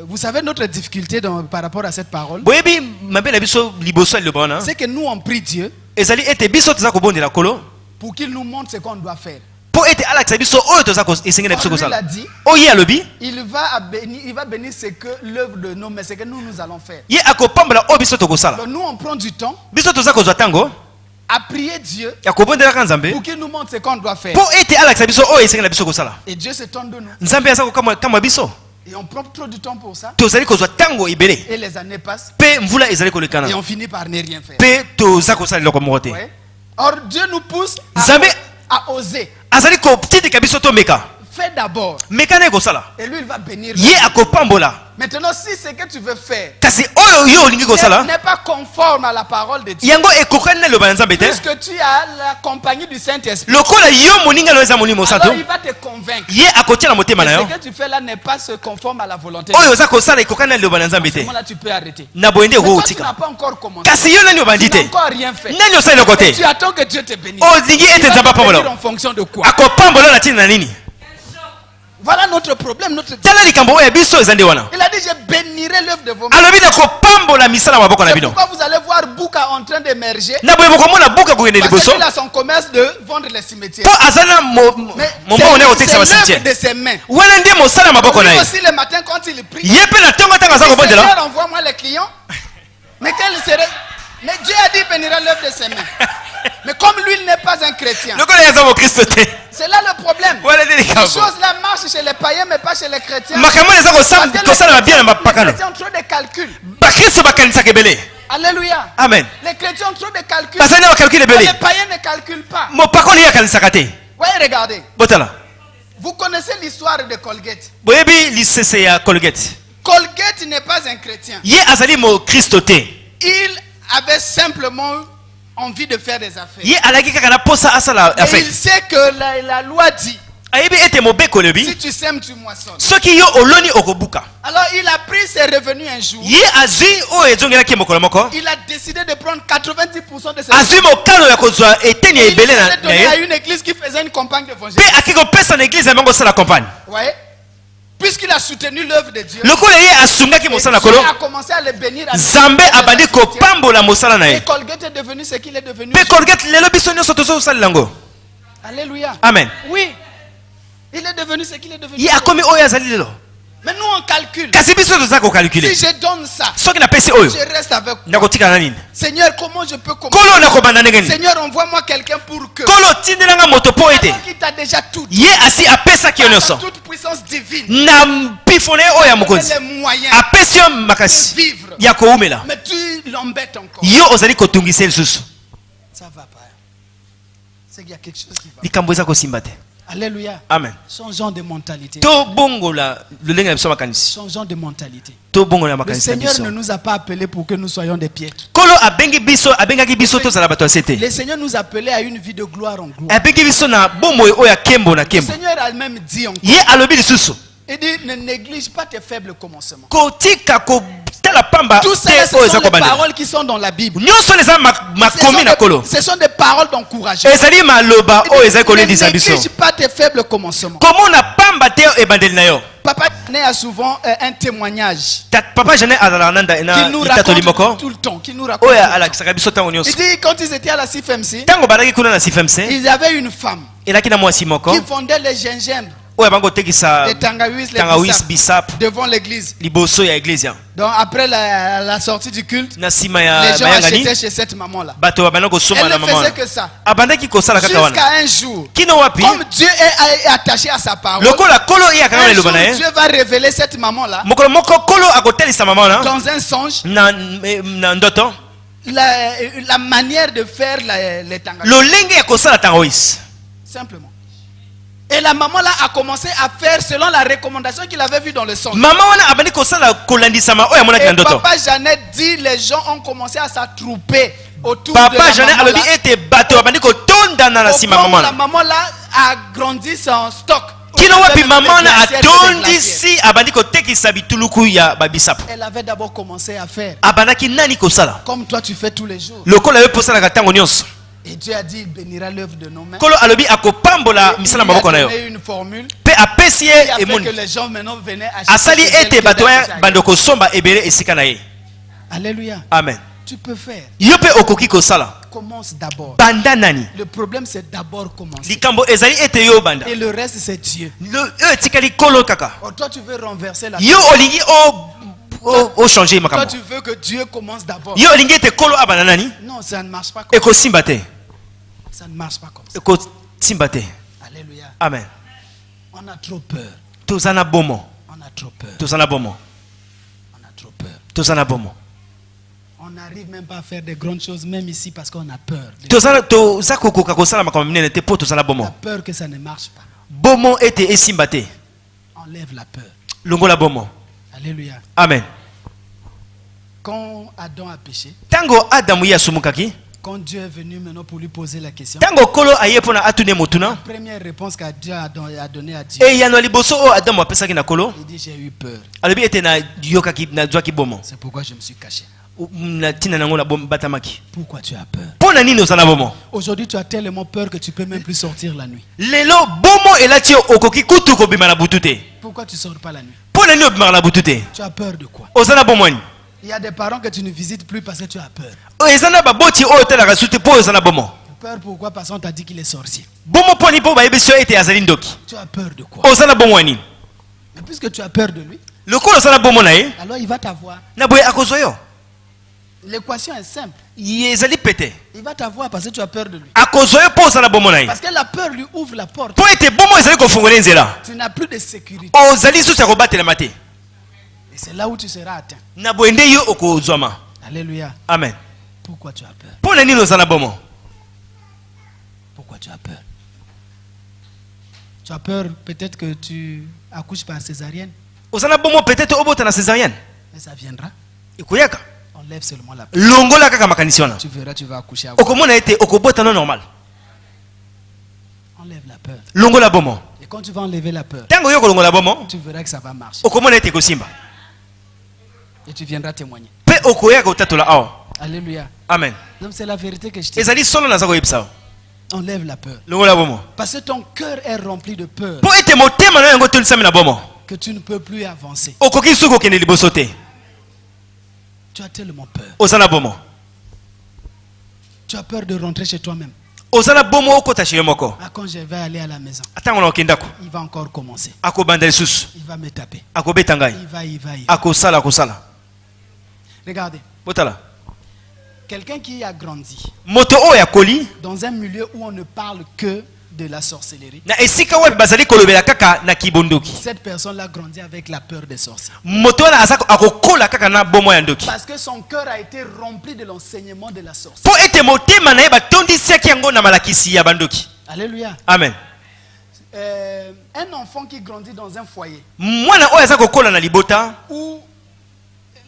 A: vous savez notre difficulté par rapport à cette parole,
B: Boyebi mabe na biso liboso ya liloba wana.
A: c'est que nous on prie Dieu
B: Ezali ete biso toza kobondela kolo.
A: pour qu'il nous montre ce qu'on doit faire.
B: Po ete alakisa biso oyo toza esengeli na biso
A: Or, lui, il a
B: kosala.
A: dit,
B: Oye alobi.
A: il va bénir ce que l'œuvre de nos mains, ce que nous allons faire.
B: Ye akopambola oyo biso tokosala.
A: Donc nous on prend du temps
B: Biso toza kozwa ntango
A: à prier Dieu
B: ya kobondelaka Nzambe.
A: pour qu'il nous montre ce qu'on doit faire.
B: Po ete alakisa biso oyo esengeli na biso kosala.
A: Et Dieu s'étonne de nous.
B: Nzambe aza kokamwa biso.
A: Et on prend trop de temps pour ça.
B: Tozali kozwa ntango ebele.
A: Et les années passent.
B: Pe mvula ezali kolekana.
A: Et on finit par ne rien faire.
B: Pe toza kosala eloko moko te.
A: Ouais. Or Dieu nous pousse
B: Nzambe
A: à oser.
B: azali kotitika biso tomeka.
A: Fais d'abord.
B: Meka na ekosala.
A: Et lui il va bénir.
B: Ye akopambola.
A: Maintenant si ce que tu veux faire
B: Kasi oyo yo olingi kosala.
A: n'est pas conforme à la parole de Dieu,
B: Yango ekokani na liloba na Nzambe te.
A: puisque tu as la compagnie du Saint-Esprit,
B: Lokola yo moninga no eza molimo
A: alors
B: sato.
A: il va te convaincre
B: Ye akotia na motema
A: que
B: na
A: ce
B: yo.
A: que tu fais là n'est pas se conforme à la volonté de
B: Oyo
A: Dieu.
B: oza kosala ekokani na liloba na Nzambe
A: À ce
B: te.
A: moment-là tu peux arrêter.
B: Na boyende
A: Mais
B: ko
A: toi, tu n'as
B: otika.
A: pas encore commencé.
B: Kasi yo nani obandi
A: Tu n'as
B: te.
A: encore rien fait.
B: Nani osala eloko
A: Et tu
B: te.
A: attends que Dieu te bénisse.
B: Olingi ete
A: Tu vas
B: Nzambe
A: te bénir
B: apambola.
A: en fonction de quoi?
B: Akopambola na tina na nini?
A: Voilà notre problème.
B: Tala likambo oyo ya biso eza nde wana.
A: Il a dit je bénirai l'œuvre de vos mains.
B: Alobi na kopambola misala maboko na
A: C'est
B: bino.
A: pourquoi vous allez voir bouca en train d'émerger.
B: Na boye bokomona buka kokende
A: Parce
B: liboso.
A: qu'il a son commerce de vendre les cimetières.
B: Po azana moment on est au texte
A: C'est
B: ba
A: l'œuvre
B: cimetière.
A: de ses mains.
B: Wana ndiye mosala maboko na
A: Lui
B: ye.
A: aussi le matin quand il prie.
B: Yepe na tongo tanga za kobondela.
A: Seigneur, envoie-moi les clients. Mais quel serait... Mais Dieu a dit bénira l'œuvre de ses mains. Mais comme lui, il n'est pas un chrétien.
B: Lokola yaza mo Kristo te.
A: C'est là le problème.
B: Voilà des
A: Ces choses-là marchent chez les païens, mais pas chez les chrétiens.
B: Makambo eza
A: Parce que
B: kosala na bien na
A: les
B: mapakano.
A: chrétiens ont trop de calculs.
B: Ba Kristo bakanisa kebele.
A: Alléluia.
B: Amen.
A: Les chrétiens ont trop de calculs.
B: Bazana ba calcul
A: Mais
B: ebele.
A: les païens ne calculent pas.
B: Mo pakoni ya kanisaka te.
A: Voyez, regardez.
B: Botala.
A: Vous connaissez l'histoire de Colgate.
B: Boyebi lisese ya Colgate.
A: Colgate n'est pas un chrétien.
B: Ye azali mo Kristo te.
A: Il avait simplement envie de faire des affaires.
B: Ye alaki kaka na posa asala
A: Et
B: affaire.
A: il sait que la loi dit,
B: Ayebi ete mobeko lebi.
A: si tu sèmes, tu moissonnes.
B: Soki yo oloni okobuka.
A: Alors il a pris ses revenus un jour.
B: Ye azwi o ezongelaki mokolo moko.
A: Il a décidé de prendre 90% de ses
B: Azwi mokano ya kozwa eteni
A: Et il
B: ebele
A: allait
B: na
A: donner à
B: ye.
A: une église qui faisait une campagne
B: Pe
A: d'évangélisme.
B: akiki kopesa na église ya bango sala campagne.
A: Vous voyez? Puisqu'il a soutenu l'œuvre de Dieu.
B: Lokola ye asungaki
A: Et
B: mosala
A: Dieu
B: kolo.
A: a commencé à le bénir. À
B: Zambe abandi kopambola mosala na
A: Et
B: ye.
A: Colgate est devenu ce qu'il est devenu.
B: Pe Colgate lelo biso nyonso tozosalela yango.
A: Alléluia.
B: Amen.
A: Oui. Il est devenu ce qu'il est devenu.
B: Ye akomi oyo azali lelo.
A: Mais nous on calcule.
B: Kasi biso toza kokalkule.
A: Si je donne ça,
B: Soki napesi oyo
A: je reste avec vous.
B: nakotika na nini?
A: Seigneur, comment je peux commencer?
B: Kolo nakobanda ndenge nini?
A: Seigneur, envoie-moi quelqu'un pour que.
B: Kolo tindelanga moto po ete.
A: Alors qu'il t'a déjà tout.
B: Ye asi apesaki yo
A: Par
B: nyonso.
A: sa toute puissance divine.
B: Na mpifone oyo ya mokonzi.
A: Les moyens
B: Apesi yo
A: de
B: makasi
A: vivre.
B: ya koumela.
A: Mais tu l'embêtes encore.
B: Yo ozali kotungisa lisusu.
A: Ça va pas. C'est qu'il y a quelque chose qui va.
B: Likambo eza kosimba te.
A: Alléluia.
B: Amen.
A: Changeons de mentalité.
B: To bongola lolenge na biso makanisi.
A: Changeons de mentalité.
B: To bongola
A: Le
B: makanisi na
A: Seigneur
B: biso.
A: ne nous a pas appelés pour que nous soyons des piètres.
B: Kolo abengaki biso tozala bato ya sete.
A: Le Seigneur nous a appelés à une vie de gloire en gloire.
B: Abengi biso na bomoi oyo ya kembo na
A: Le
B: kembo.
A: Seigneur a même dit encore.
B: Ye alobi lisusu.
A: Il dit ne néglige pas tes faibles commencements.
B: Kotika kotala pamba
A: Tout ça,
B: te
A: ce
B: oyo
A: sont
B: eza
A: les
B: kobandela.
A: paroles qui sont dans la Bible.
B: Nyonso eza makomi na kolo.
A: Ce sont des paroles d'encouragement.
B: Ezali maloba oyo
A: Il
B: ezali
A: dit,
B: kolendisa
A: ne
B: biso.
A: néglige pas tes faibles commencements.
B: Komo na pamba te ebandeli na yo.
A: Papa a souvent un témoignage
B: Papa Jeanne azala nanda
A: qu'il
B: na
A: nous
B: itatoli
A: raconte
B: moko.
A: tout le temps. Qu'il nous raconte.
B: Oyo alakisaka biso tango nyonso.
A: Il dit quand ils étaient à la CFMC,
B: Tango baraki kuna na CFMC,
A: ils avaient une femme
B: elaki na mwasi moko.
A: qui vendait les gingembre,
B: Oyo bango tekisa
A: les tangawis, les
B: tangawis
A: bissap
B: bisap
A: devant l'église.
B: liboso ya église.
A: Donc après la sortie du culte,
B: Na sima
A: les
B: ya
A: gens
B: mayangani
A: achetaient chez cette maman-là.
B: bato babana kosomba
A: Elle
B: na
A: ne
B: mama.
A: faisait que ça.
B: Abandaki kosala kaka wana.
A: Jusqu'à un jour,
B: Kino wapi?
A: comme Dieu est attaché à sa parole,
B: Lokola kolo iya kana
A: un
B: leloba
A: jour
B: na ye.
A: Dieu va révéler cette maman-là
B: Mokolo moko kolo akotelisa mama na
A: dans un songe
B: na ndoto.
A: la manière de faire les tangawis.
B: Lolenge ya kosala tangawis.
A: Simplement. Et la maman là a commencé à faire selon la recommandation qu'il avait vue dans le songe.
B: Mama wana abandi kosala kolandisama oyo amonaki na
A: Et
B: ndoto.
A: Papa Jeannette dit les gens ont commencé à s'attrouper autour de
B: Papa
A: la
B: Jeanne
A: maman
B: alobi
A: là.
B: ete bato abandi kotondana na
A: Au
B: sima
A: point où
B: mama
A: la
B: na.
A: maman là a grandi son stock.
B: Kino wapi mama na
A: Les glaciers, les
B: atondisi abandi kotekisa bituluku ya babisapo.
A: Elle avait d'abord commencé à faire
B: Abandaki nani kosala.
A: comme toi tu fais tous les jours.
B: Lokola yo posalaka tango nyonso.
A: Et Dieu a dit il bénira l'œuvre de nos mains.
B: Kolo alobi akopambola
A: Il
B: misala
A: lui a
B: maboko na yo.
A: donné une formule
B: Pe apesi
A: qui
B: ye
A: a fait
B: emoni.
A: que les gens maintenant venaient acheter.
B: Asali
A: chez elle
B: ete
A: que
B: bato
A: d'acheter
B: ya
A: ailleurs.
B: bando kosomba ebele esika na ye.
A: Alléluia.
B: Amen.
A: Tu peux faire.
B: Yo pe okoki kosala.
A: Commence d'abord.
B: Banda nani?
A: Le problème c'est d'abord commencer.
B: Likambo ezali ete yo banda.
A: Et le reste c'est Dieu.
B: Yo etikali kolo kaka.
A: Oh, toi tu veux renverser la
B: Yo olingi o changer
A: Toi
B: makambo.
A: tu veux que Dieu commence d'abord.
B: Yo olingi ete kolo abanda nani?
A: Non, ça ne marche pas comme
B: Ekosimba te.
A: ça. Ça ne marche pas comme ça.
B: Ekosimba te.
A: Alléluia.
B: Amen.
A: On a trop peur.
B: Tozana bomo.
A: On a trop peur.
B: Tozana bomo.
A: On a trop peur.
B: Tozana bomo.
A: On n'arrive même pas à faire des grandes choses même ici parce qu'on a peur.
B: Toza kokoka kosala makambo minene te po tozana
A: On a
B: bomo.
A: peur que ça ne marche pas.
B: Bomo ete esimba te.
A: Enlève la peur.
B: Longola bomo.
A: Alléluia.
B: Amen.
A: Quand Adam a péché,
B: Tango Adamu ya sumukaki.
A: quand Dieu est venu maintenant pour lui poser la question,
B: Tango kolo aye pona atune motuna.
A: première réponse que Dieu a donnée à Dieu,
B: E yano liboso o Adamu apesaki na kolo.
A: il dit j'ai eu peur.
B: Alobi ete na yokaki na zwaki bomo.
A: C'est pourquoi je me suis caché.
B: Na tina nango na bom batamaki.
A: Pourquoi tu as peur?
B: Pona nini ozana bomo?
A: Aujourd'hui tu as tellement peur que tu peux même plus sortir la nuit.
B: Lelo bomo elati okoki kutu ko bima na butute.
A: Pourquoi tu sors pas la nuit?
B: Pona nini obima na butute?
A: Tu as peur de quoi?
B: Ozana bomwani.
A: Il y a des parents que tu ne visites plus parce que tu as peur.
B: ezana baboti oyo talaka suti po ezana bomo
A: Peur pourquoi? Parce qu'on t'a dit qu'il est sorcier.
B: bomo poni po bayebisi yo ete azali ndoki
A: Tu as peur de quoi?
B: ozana bomo ya nini
A: Mais puisque tu as peur de lui,
B: lokola ozana bomo na ye
A: alors il va t'avoir.
B: na boye akozwa yo
A: L'équation est simple.
B: ye ezali pete
A: Il va t'avoir parce que tu as peur de lui.
B: akozwa yo po ozana bomo na ye
A: Parce que la peur lui ouvre la porte.
B: po ete bomo ezali kofungola nzela
A: Tu n'as plus de sécurité.
B: ozali susi ya kobatelema te
A: Et c'est là où tu seras atteint.
B: na boye nde yo okozwama
A: Alléluia.
B: amen
A: Pourquoi tu as peur?
B: mpo na nini ozana bomo
A: Pourquoi tu as peur? Tu as peur peut-être que tu accouches par césarienne.
B: ozana bomo peut-être obota na césarienne
A: Mais ça viendra.
B: ekoyaka
A: Enlève seulement la peur.
B: longola kaka makanisi wana
A: Tu verras, tu vas accoucher avant.
B: okomona ete okobota no normal
A: Enlève la peur.
B: longola bomo
A: Et quand tu vas enlever la peur,
B: ntango yo kolongola bomo
A: tu verras que ça va marcher.
B: okomona ete ekosimba
A: Et tu viendras témoigner.
B: mpe okoyaka kotatola awa
A: Alléluia.
B: amen
A: Donc c'est la vérité que je te dis.
B: ezali solo naza koyebisa yo
A: Enlève la peur.
B: longola bomo
A: Parce que ton cœur est rempli de peur.
B: mpo ete motema na yo yango etolisami na bomo
A: Que tu ne peux plus avancer.
B: okoki suki okende liboso te
A: Tu as tellement peur.
B: oza na bomo
A: Tu as peur de rentrer chez toi-même.
B: oza na bomo okota chez yo moko
A: Ah, quand je vais aller à la maison,
B: ntango na okendako
A: il va encore commencer.
B: akobanda lisusu
A: Il va me taper.
B: akobeta ngai
A: Il va.
B: akosala
A: Regardez,
B: botala
A: quelqu'un qui a grandi
B: moto oyo akoli
A: dans un milieu où on ne parle que de la sorcellerie,
B: na esika wapi bazali kolobela kaka na kibondoki
A: cette personne-là grandit avec la peur des sorciers.
B: moto wana akokola kaka na bomo ya ndoki
A: Parce que son cœur a été rempli de l'enseignement de la sorcellerie.
B: mpo ete motema na ye batondisaki yango na malakisi ya bandoki
A: Alléluia.
B: amen
A: Un enfant qui grandit dans un foyer
B: mwana oyo aza kokola na libota
A: où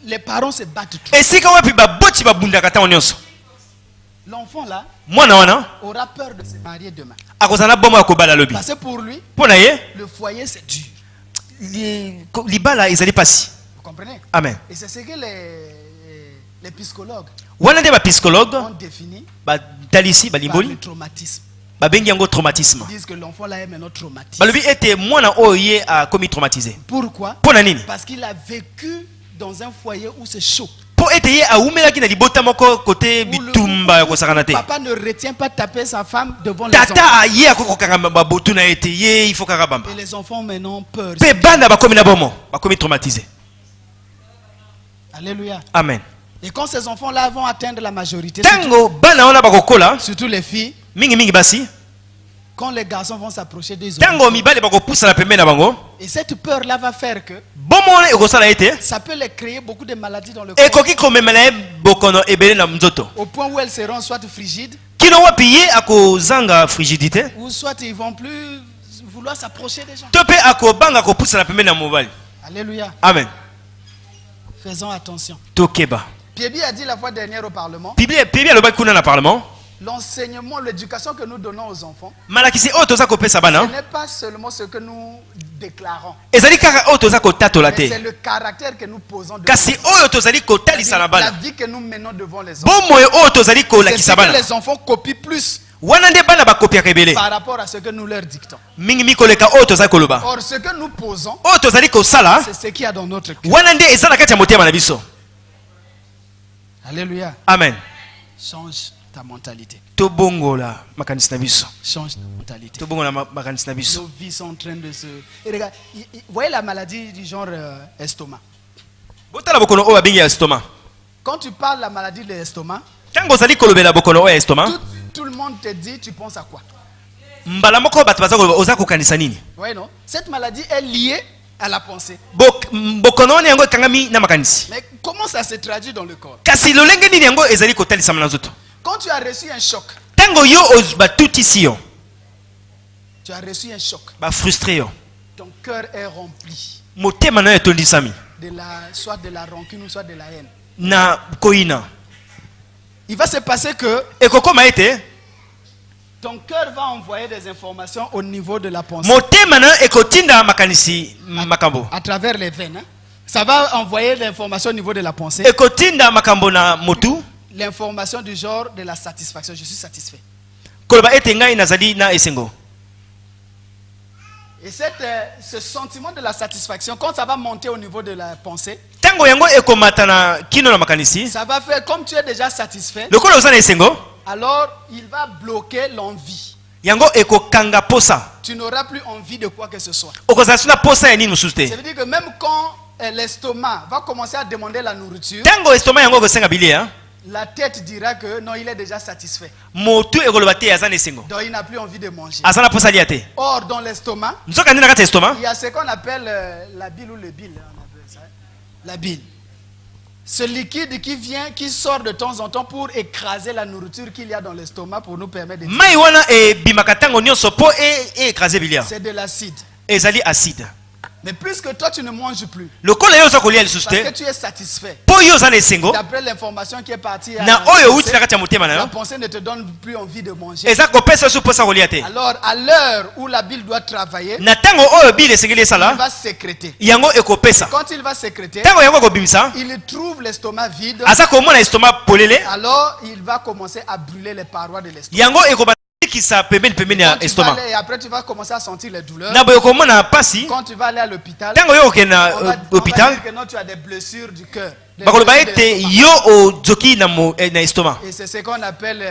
A: les parents se battent tout.
B: esika wapi baboti babundaka ntango nyonso
A: L'enfant là
B: mwana wana
A: aura peur de se marier demain.
B: akozala na bomo ya kobala lobi
A: Parce que pour lui,
B: mpo na ye
A: le foyer c'est dur.
B: libala ezali pasi
A: Vous comprenez?
B: amen
A: Et c'est ce que les psychologues
B: wana nde bapsychologue
A: ont défini
B: batalisi
A: par
B: balimboli
A: le traumatisme.
B: babengi yango traumatisme
A: Ils disent que l'enfant là est maintenant traumatisé.
B: balobi ete mwana oyo ye akomi traumatisé
A: Pourquoi?
B: mpo na nini
A: Parce qu'il a vécu dans un foyer où c'est chaud.
B: mpo ete ye awumelaki na libota moko kote bitumba ya kosakana te
A: Papa ne retient pas de taper sa femme devant les enfants.
B: tata ye akokokanga babotu na ye te ye il faut kaka bamba
A: Et les enfants maintenant ont peur.
B: mpe bana bakomi na bomo bakomi traumatisé
A: Alléluia.
B: amen
A: Et quand ces enfants-là vont atteindre la majorité,
B: ntango bana wana bakokola
A: surtout les filles,
B: mingimingi basi
A: quand les garçons vont s'approcher des autres,
B: ntango mibali bakopusana pembeni na bango
A: et cette peur-là va faire que
B: bomo wana ekosala ye te
A: ça peut les créer beaucoup de maladies dans le corps,
B: ekoki komemela ye bokono ebele na nzoto
A: au point où elles seront soit frigides,
B: kino wapi ye akozanga frigidité
A: ou soit ils vont plus vouloir s'approcher des gens.
B: to mpe akobanga kopusana pembeni na mobali
A: Alléluia.
B: amen
A: Faisons attention.
B: tokeba
A: Pierre a dit la fois dernière au Parlement,
B: pibi alobaki kuna na parlement
A: l'enseignement, l'éducation que nous donnons aux enfants,
B: malakisi oyo toza kopesa
A: ce
B: bana
A: n'est pas seulement ce que nous déclarons,
B: ezali kaka oyo toza kotatola
A: mais c'est
B: te
A: le caractère que nous posons devant
B: kasi oyo tozali kotalisa na
A: la
B: bana
A: vie que nous menons devant les enfants.
B: bomoi oyo tozali
A: C'est ce
B: kolakisa
A: que
B: bana
A: les enfants copient plus
B: wana nde bana bakopiaka ebele
A: par rapport à ce que nous leur dictons.
B: mingi koleka oyo tozali koloba
A: Or, ce que nous posons,
B: oyo tozali kosala
A: c'est ce qu'il y a dans notre cœur.
B: wana nde eza na kati ya motema na biso
A: Alléluia.
B: amen
A: Change ta mentalité.
B: tobongola makanisi na biso
A: Change ta mentalité.
B: tobongola makanisi na biso
A: Nos vies sont en train de se... Et regarde, vous voyez la maladie du genre estomac.
B: botala bokono oyo babengi ya estomac
A: Quand tu parles de la maladie de l'estomac,
B: ntango ozali kolobela bokono oyo ya estomac
A: tout le monde te dit, tu penses à quoi?
B: mbala moko bato baza koloba oza kokanisa nini
A: Oui, non? Cette maladie est liée à la pensée.
B: bokono wana yango ekangami na makanisi
A: Mais comment ça se traduit dans le corps?
B: kasi lolenge nini yango ezali kotalisama na nzoto
A: Quand tu as reçu un choc,
B: ntango yo batutisi yo
A: tu as reçu un choc,
B: bafrustre yo
A: ton cœur est rempli
B: motema na yo etondisami
A: soit de la rancune ou soit de la haine.
B: na koyina
A: Il va se passer que
B: ekokoma ete
A: ton cœur va envoyer des informations au niveau de la pensée.
B: motema na yo ekotinda makanisi makambo
A: À travers les veines. Hein. Ça va envoyer l'information au niveau de la pensée.
B: ekotinda makambo na motu
A: L'information du genre de la satisfaction. Je suis satisfait.
B: koloba ete ngai nazali na esengo
A: Et ce sentiment de la satisfaction, quand ça va monter au niveau de la pensée,
B: tango yango ekomata na kino na makanisi
A: ça va faire comme tu es déjà satisfait.
B: lokola oza na esengo
A: Alors il va bloquer l'envie.
B: yango ekokanga posa
A: Tu n'auras plus envie de quoi que ce soit.
B: okozala suna posa ya nini mosusu te
A: Ça veut dire que même quand l'estomac va commencer à demander la nourriture,
B: tango estoma yango ekosenga bilia
A: la tête dira que non, il est déjà satisfait.
B: motu ekoloba te aza na esengo
A: Donc il n'a plus envie de manger.
B: aza na posa lia te
A: Or, dans l'estomac,
B: nzoka ndenge na kati ya estoma
A: il y a ce qu'on appelle la bile ou le bile. On appelle ça. La bile. Ce liquide qui vient, qui sort de temps en temps pour écraser la nourriture qu'il y a dans l'estomac pour nous permettre de...
B: mai wana ebimaka ntango nyonso mpo ekrase bilia
A: C'est de l'acide.
B: ezali acide
A: Mais puisque toi tu ne manges plus,
B: lokola yo oza kolia lisusu
A: parce que
B: te
A: tu es satisfait,
B: mpo yo oza na esengo
A: d'après l'information qui est partie,
B: na oyo outi na kati ya motema na
A: la
B: yo
A: pensée ne te donne plus envie de manger.
B: eza kopesa yo su mposa kolia te
A: Alors, à l'heure où la bile doit travailler,
B: na ntango oyo bile esengeli
A: il
B: esala
A: va sécréter.
B: yango ekopesa
A: Quand il va sécréter,
B: ntango yango ekobimisa
A: il trouve l'estomac vide.
B: aza komona estoma polele
A: Alors, il va commencer à brûler les parois de l'estomac.
B: yango ekobakisa pembeni pembeni ya
A: Quand tu vas
B: estoma
A: aller- et après, tu vas commencer à sentir les douleurs.
B: na boye okomona pasi
A: Quand tu vas aller à l'hôpital,
B: ntango yo okende na
A: on va
B: hôpital
A: dire que non, tu as des blessures du cœur. Des
B: bakoloba
A: blessures de
B: ete
A: l'estomac.
B: yo ozoki na estoma
A: Et c'est ce qu'on appelle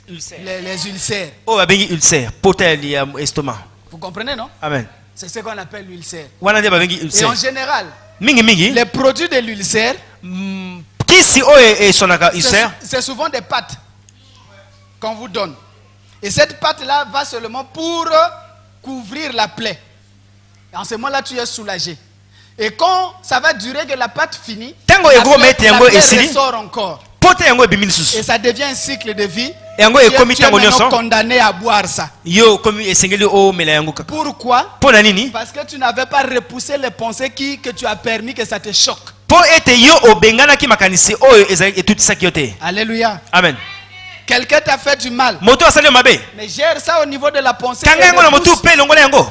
A: les ulcères.
B: oyo babengi ulcère pota ya estoma
A: Vous comprenez, non?
B: amen
A: C'est ce qu'on appelle l'ulcère.
B: wana nde babengi
A: Et en
B: ulcère
A: général,
B: mingimingi
A: les produits de l'ulcère,
B: kisi oyo esonaka ulcère
A: c'est souvent des pâtes qu'on vous donne. Et cette pâte-là va seulement pour couvrir la plaie. Et en ce moment-là, tu es soulagé. Et quand ça va durer que la pâte finit,
B: Tango
A: la
B: ego
A: plaie,
B: mete
A: la
B: yango
A: plaie
B: esili.
A: ressort encore.
B: pota yango ebimi lisusu
A: Et ça devient un cycle de vie.
B: yango
A: Tu es
B: ekomi ntango
A: maintenant
B: nyonso
A: condamné à boire ça.
B: yo okomi esengeli omela yango kaka
A: Pourquoi?
B: mpo na nini
A: Parce que tu n'avais pas repoussé les pensées que tu as permis que ça te choque.
B: mpo ete yo obenganaki makanisi oyo etutisaki yo te
A: Alléluia.
B: amen
A: Quelqu'un t'a fait du mal.
B: moto asali yo mabe
A: Mais gère ça au niveau de la pensée.
B: kanga
A: et
B: yango na motu
A: repousse.
B: mpe longola yango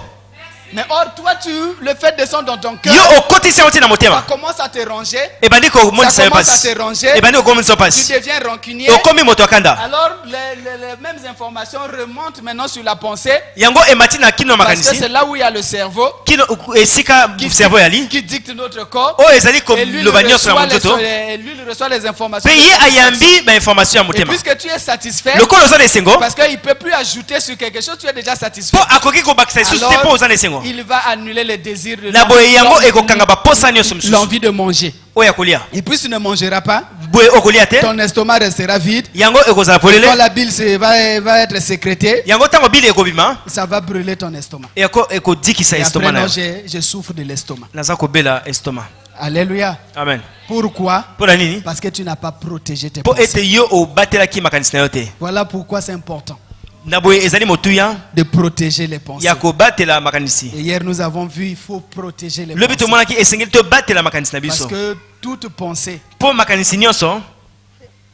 A: Mais or, toi, tu le fais descendre dans ton cœur.
B: yo okotisi yango te na
A: Ça
B: motema
A: commence à te ranger.
B: ebandi komonisa
A: Ça
B: yo
A: commence à
B: pasi
A: te ranger.
B: ebandi komonisa yo
A: Tu
B: pasi
A: deviens rancunier.
B: okomi moto akanda
A: Alors, les mêmes informations remontent maintenant sur la pensée.
B: yango emati na kino ya
A: Parce que
B: makanisi
A: c'est là où il y a le cerveau
B: kino esika cerveau yali
A: qui dicte notre corps.
B: oyo ezali
A: Et lui, il
B: koloba nyonso ya
A: reçoit
B: monzoto
A: il reçoit les informations.
B: mpe ye ayambi bainformation ya
A: Et
B: motema
A: puisque tu es satisfait,
B: lokola oza na esengo
A: parce qu'il ne peut plus ajouter sur quelque chose, tu es déjà satisfait.
B: mpo akoki kobakisa lisusu te mpo oza na esengo
A: Il va annuler les désirs de
B: na boye yango ekokanga baposa nyonso mosusu
A: l'envie de manger.
B: oyo ya kolia
A: Et puis tu ne mangeras pas,
B: boye okolia te
A: ton estomac restera vide.
B: yango ekozala
A: Quand
B: polele
A: la bile va être sécrétée,
B: yango ntango bile ekobima
A: ça va brûler ton estomac.
B: ekodikisa
A: Et
B: estoma
A: après,
B: na
A: non,
B: yo
A: je souffre de l'estomac.
B: naza kobela estoma
A: Alléluia.
B: amen
A: Pourquoi?
B: mpo na nini
A: Parce que tu n'as pas protégé tes
B: mpo
A: pensées.
B: ete yo obatelaki makanisi na yo te
A: Voilà pourquoi c'est important
B: na boye ezali motuya
A: de protéger les pensées.
B: ya kobatela makanisi
A: Et hier, nous avons vu, il faut protéger les
B: lobi
A: pensées.
B: tomonaki esengeli tobatela makanisi na
A: Parce
B: biso
A: que toutes pensées
B: mpo makanisi nyonso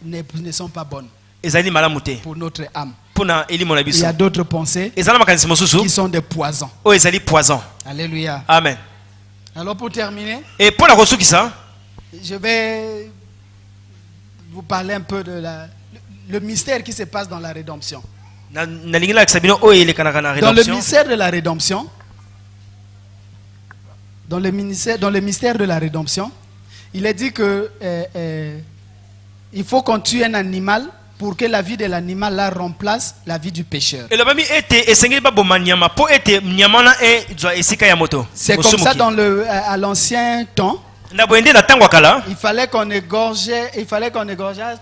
A: ne sont pas bonnes
B: ezali malamu te
A: pour notre âme.
B: mpo na elimo na
A: Il y
B: biso
A: a d'autres pensées
B: eza na makanisi mosusu
A: qui sont des poisons.
B: oyo ezali poison
A: Alléluia.
B: amen
A: Alors pour terminer,
B: e mpo na kosukisa
A: je vais vous parler un peu de le mystère qui se passe dans la rédemption.
B: nalingi lakisa bino oyo elekanaka na
A: Dans le
B: rédemption
A: mystère de la rédemption, dans le mystère de la rédemption, il est dit que il faut qu'on tue un animal pour que la vie de l'animal là remplace la vie du pécheur.
B: elobami ete esengeli baboma nyama mpo ete nyama wana ezwa esika ya moto
A: C'est comme ça à l'ancien temps.
B: na boye nde na ntango ya kala
A: Il fallait qu'on égorgeait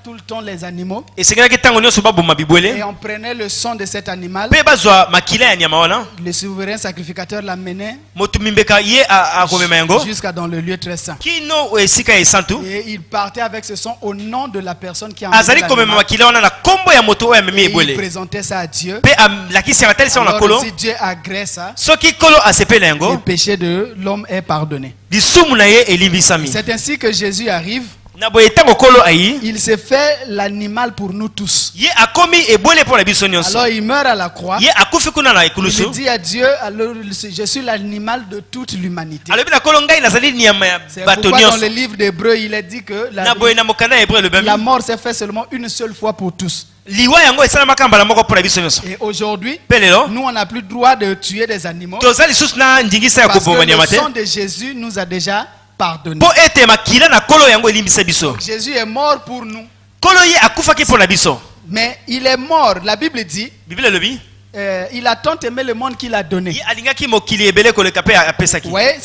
A: tout le temps les animaux
B: esengelaki ntango nyonso baboma
A: et
B: bibwele
A: on prenait le sang de cet animal.
B: mpe bazwa makila ya nyama wana
A: Le souverain sacrificateur l'amenait
B: moto mimbeka ye akomema yango
A: jusqu'à dans le lieu très saint.
B: kino esika ya esantu
A: Et il partait avec ce sang au nom de la personne qui a
B: azali komema makila wana na nkombo ya moto oyo amemi
A: et il
B: ebwele
A: présentait ça à Dieu.
B: mpe alakisi yango atalisi yango na
A: Alors,
B: kolo
A: si Dieu agrée ça,
B: soki kolo asepeli
A: le
B: yango
A: péché de l'homme est pardonné.
B: lisumu na ye elimbisami
A: C'est ainsi que Jésus arrive.
B: na boye ntango kolo ayi
A: Il s'est fait l'animal pour nous tous.
B: ye akomi ebwele mpo na biso nyonso
A: Alors il meurt à la croix.
B: ye akufi kuna na
A: Il
B: ekulusu
A: dit à Dieu, alors, je suis l'animal de toute l'humanité.
B: alobi na kolo ngai nazali nyama ya
A: C'est
B: bato
A: pourquoi dans
B: nyonso
A: le livre d'Hébreu, il est dit que
B: na boye na mokanda ya hébreu
A: la
B: elobami
A: mort s'est faite seulement une seule fois pour tous.
B: liwa yango esalamaka mbala moko mpo na biso nyonso
A: Et aujourd'hui,
B: mpe lelo
A: nous, on n'a plus le droit de tuer des animaux.
B: toza lisusu na ndingisa ya
A: Parce
B: koboma
A: que
B: nyama
A: le
B: te
A: sang de Jésus nous a déjà pardonner.
B: Po ete makila na kolo yango elimbisa biso.
A: Jésus est mort pour nous.
B: Kolo ye akufaki po na biso.
A: Mais il est mort. La Bible dit,
B: Bible elobi.
A: il a tant aimé le monde qu'il a donné.
B: Ye alingaki mokili ebele koleka pe apesaki.
A: Vous voyez,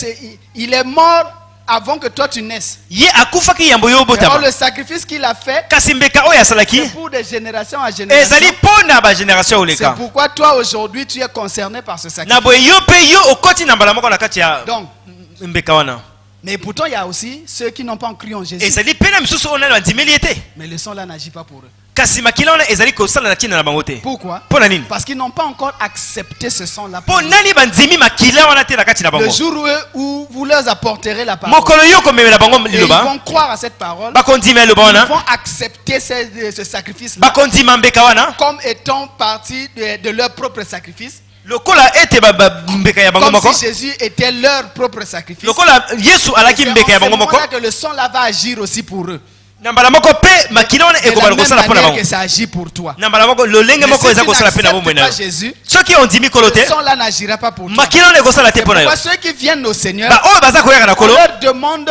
A: il est mort avant que toi tu naisses.
B: Ye akufaki yambo yo
A: Alors
B: botama.
A: le sacrifice qu'il a fait,
B: Kasi mbeka oyo asalaki
A: c'est pour des générations à génération.
B: ezali pona ba génération
A: C'est
B: oleka.
A: pourquoi toi aujourd'hui tu es concerné par ce sacrifice.
B: Na boye yo pe yo okoti na mbala moko na kati ya
A: Donc,
B: mbeka wana.
A: mais pourtant il y a aussi ceux qui n'ont pas cru en Jésus.
B: Ezali pena misusu ona bandimeli ete.
A: Mais le sang là n'agit pas pour eux.
B: Kasi makila wana ezali kosala na tina na bango te.
A: Pourquoi?
B: Pona nini?
A: Parce qu'ils n'ont pas encore accepté ce sang là.
B: Po nani bandimi makila wana te na kati na bango.
A: Le jour où vous leur apporterez la parole,
B: Mokolo yo komemela bango
A: et ils
B: liloba.
A: vont croire à cette parole,
B: Bakondima liloba
A: ils
B: wana.
A: vont accepter ce sacrifice là
B: Bakondima mbeka wana.
A: comme étant partie de leur propre sacrifice.
B: Lokola ete mbeka ya bango
A: Comme
B: moko.
A: si Jésus était leur propre sacrifice.
B: Lokola Yesu alaki
A: C'est
B: mbeka ya
A: en ce
B: bango moko.
A: moment-là que le sang là va agir aussi pour eux.
B: Na mbala moko pe makila wana
A: De la
B: ekobala
A: même
B: kosala pona
A: manière
B: bango.
A: que ça agit pour toi.
B: Na mbala moko lolenge
A: Mais
B: moko
A: si
B: eza
A: tu
B: kosala pe na bomwe
A: n'acceptes
B: na
A: pas
B: yo.
A: Jésus,
B: Soki ondimi kolo
A: le
B: te,
A: sang là n'agira pas pour toi.
B: makila wana ekosala te
A: C'est
B: pona yo.
A: pourquoi ceux qui viennent au Seigneur,
B: Ba oyo baza koyaka na
A: on
B: kolo.
A: leur demande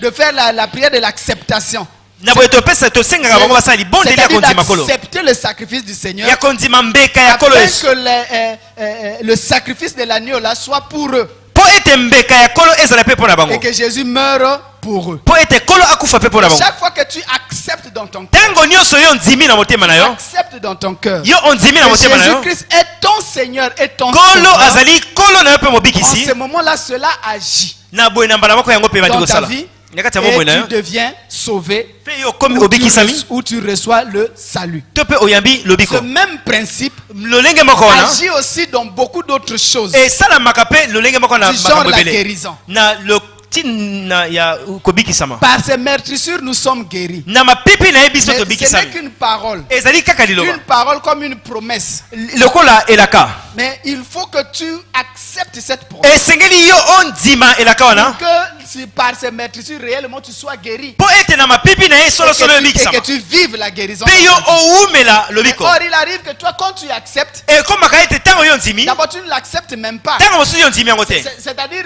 A: de faire la prière de l'acceptation.
B: Na boye topesa tosengaka bango basala libondeli ya
A: C'est-à-dire
B: kondima kolo.
A: d'accepter le sacrifice du Seigneur
B: Ya kondima mbeka ya
A: afin
B: kolo Yesu.
A: que le sacrifice de l'agneau là soit pour eux
B: Po ete mbeka ya kolo ezala pe pona bango.
A: et que Jésus meure pour eux.
B: Po ete kolo akufa pe pona bango.
A: Chaque fois que tu acceptes dans ton cœur,
B: Tango nyonso yo ndimi na motema na yo.
A: accepte dans ton cœur
B: Yo ondimi na
A: que
B: motema na yo.
A: Jésus-Christ est ton Seigneur et ton
B: Kolo
A: Sauveur.
B: azali kolo na yo pe
A: En
B: mobikisi.
A: ce moment-là, cela agit
B: Na boye na mbala moko yango pe bandi
A: dans ta
B: kosala.
A: vie
B: Nyakati ya bomwe na
A: et
B: yo.
A: tu deviens sauvé
B: Pe yo komi
A: où tu
B: obikisami.
A: où tu reçois le salut.
B: To pe oyambi lobiko.
A: Ce même principe
B: Lolenge moko wana.
A: agit aussi dans beaucoup d'autres choses,
B: E sala makape lolenge moko na
A: du genre
B: makambo
A: la
B: ebele.
A: guérison.
B: Na lotina ya kobikisama.
A: Par ces meurtrissures, nous sommes guéris.
B: Na mapipi na yebiso
A: Mais
B: to
A: ce n'est
B: bikisami.
A: qu'une parole.
B: Ezali kaka liloba.
A: Une parole comme une promesse.
B: Lokola elaka.
A: Mais il faut que tu acceptes cette promesse.
B: Esengeli yo ondima elaka wana.
A: Que si par ces meurtrissures, réellement, tu sois guéri.
B: Po ete na mapipi na ye solo solo
A: Et
B: yobikisama.
A: que tu vives la guérison.
B: Pe yo oumela
A: Mais
B: lobiko.
A: or, il arrive que toi, quand tu acceptes,
B: E komaka ete tango yo ndimi.
A: d'abord, tu ne l'acceptes même pas.
B: Tango mosusu yo ndimi yango te.
A: C'est-à-dire,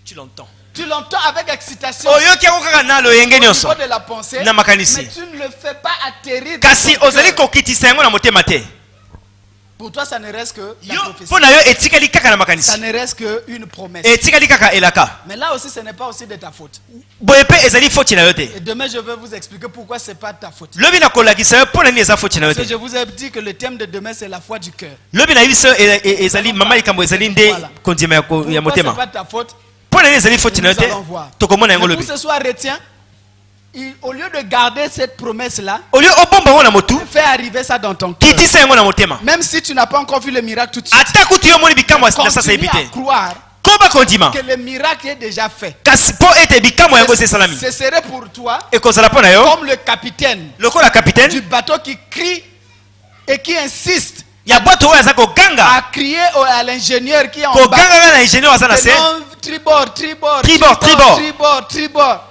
B: Tu l'entends.
A: tu l'entends avec excitation
B: Oyoki yango kaka na loyenge
A: au
B: nyonso.
A: niveau de la pensée,
B: Na makanisi.
A: mais tu ne le fais pas atterrir dans
B: Kasi
A: ton
B: ozali
A: cœur.
B: kokitisa yango na motema te.
A: Pour toi, ça ne reste que la
B: Yo
A: prophétie.
B: mpo na yo etikali kaka na
A: Ça
B: makanisi.
A: ne reste qu'une promesse.
B: Etikali kaka elaka.
A: Mais là aussi, ce n'est pas aussi de ta faute.
B: Boye pe ezali foti na yo te.
A: Et demain, je vais vous expliquer pourquoi ce n'est pas de ta faute.
B: Lobi na kolakisa yo mpo na nini eza foti na yo
A: Parce que
B: te.
A: je vous ai dit que le thème de demain, c'est la foi du cœur.
B: Lobi na biso ezali mama likambo ezali nde kondima ya
A: Pourquoi ce n'est
B: motema.
A: pas de ta faute?
B: Mpo na nini ezali foti na yo
A: Nous
B: te.
A: allons voir.
B: Tokomona yango
A: Mais pour
B: lobi.
A: ce soir, retiens, au lieu de garder cette promesse-là,
B: Olio obomba yango na motu.
A: fais arriver ça dans ton cœur.
B: Kitisa yango na motema.
A: Même si tu n'as pas encore vu le miracle tout de suite,
B: Ata kutu yo moni bikambo na sasa
A: continue
B: yebi
A: à
B: te.
A: croire
B: Koba kondima.
A: que le miracle est déjà fait.
B: Kasi po ete bikambo yango eza esalami.
A: Ce serait pour toi
B: Ekozala mpo na yo.
A: comme le capitaine
B: Lokola
A: du
B: capitaine.
A: bateau qui crie et qui insiste
B: Ya bwato oyo aza koganga.
A: à crier à l'ingénieur qui est en bas.
B: Koganga na ingénieur aza na se.
A: Non, tribord, tribord,
B: Tribord, tribord.
A: tribord, tribord,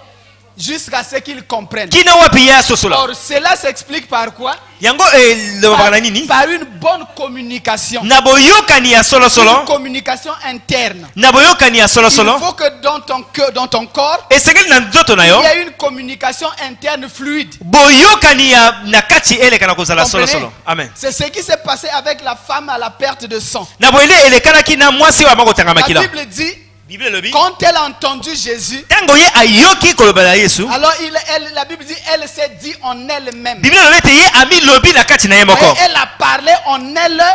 A: jusqu'à ce qu'ils comprennent.
B: Kina wapi ya sosola.
A: Or, cela s'explique par quoi?
B: Yango elobaka na nini?
A: Par une bonne communication.
B: Na boyokani ya solo
A: Une
B: solo.
A: communication interne.
B: Na boyokani ya solo
A: Il
B: solo.
A: faut que dans ton cœur, dans ton corps,
B: Esengeli na nzoto na yo.
A: il y a une communication interne fluide.
B: Boyokani ya na kati eleka na kozala solo
A: Comprenez?
B: solo. Amen.
A: C'est ce qui s'est passé avec la femme à la perte de sang.
B: Na boyele elekanaki na mwasi oyo amakotanga
A: La
B: makila.
A: Bible dit,
B: Bible lobi.
A: quand elle a entendu Jésus,
B: Tango ye ayoki koloba na Yesu.
A: alors la Bible dit, elle s'est dit en elle-même.
B: Bible lobi te ye ami lobi na kati na ye moko.
A: Et elle a parlé en elle-même.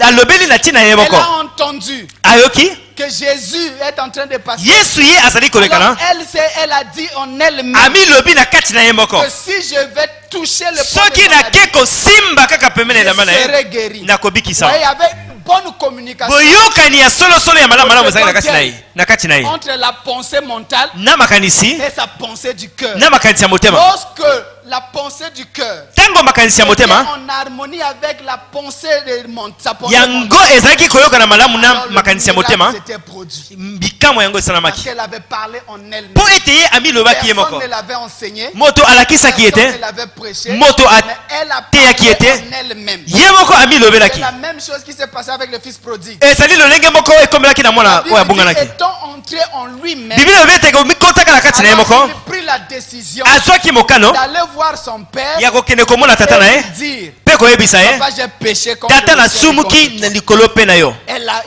B: Alobeli na tina ye
A: Elle
B: moko.
A: a entendu
B: Ayoki.
A: que Jésus est en train de passer.
B: Yesu ye azali koleka
A: Alors,
B: na.
A: elle a dit en elle-même
B: Ami lobi na kati na ye moko.
A: que si je vais toucher le
B: Soki
A: de
B: na
A: maladie,
B: ke kosimba kaka pembeni
A: je
B: na mana ye.
A: serai guéri.
B: Na
A: Vous
B: kobikisa.
A: voyez, avec une bonne communication
B: Boyokani ya solo solo ya malamu malamu ezali na kati na ye. Na kati na ye.
A: entre la pensée mentale
B: Na makanisi.
A: et sa pensée du cœur.
B: Na makanisi ya motema.
A: Lorsque la pensée du cœur
B: Tango makanisi ya
A: est
B: motema.
A: en harmonie avec la pensée de sa pensée
B: Yango ezalaki koyokana malamu na
A: alors le
B: makanisi ya
A: miracle
B: motema.
A: s'était produit.
B: Bikamwa yango
A: Parce
B: esalamaki.
A: qu'elle avait parlé en elle-même.
B: Po ete ye ami lobaki ye moko.
A: Personne ne l'avait enseigné.
B: Moto alakisaki
A: Personne
B: ete.
A: ne l'avait prêché.
B: Moto
A: Mais elle a
B: ateyaki
A: parlé
B: ete.
A: en elle-même.
B: Ye moko ami
A: C'est
B: lobelaki.
A: la même chose qui s'est passée avec le fils prodigue.
B: Ezali lolenge moko ekomelaki na
A: La
B: mwana
A: Bible
B: oyo
A: dit,
B: abunganaki.
A: étant étant entré en lui-même,
B: Bible ete ko mikota kala kati na ye
A: alors
B: moko.
A: il prit la décision
B: Azwaki mokano
A: d'aller voir son père
B: ya kokende komona tata na
A: et
B: ye
A: lui dire,
B: pe koyebisa ye
A: papa, j'ai péché contre
B: tata
A: le
B: na
A: ciel et contre
B: sumuki
A: toi.
B: na likolo pe na yo.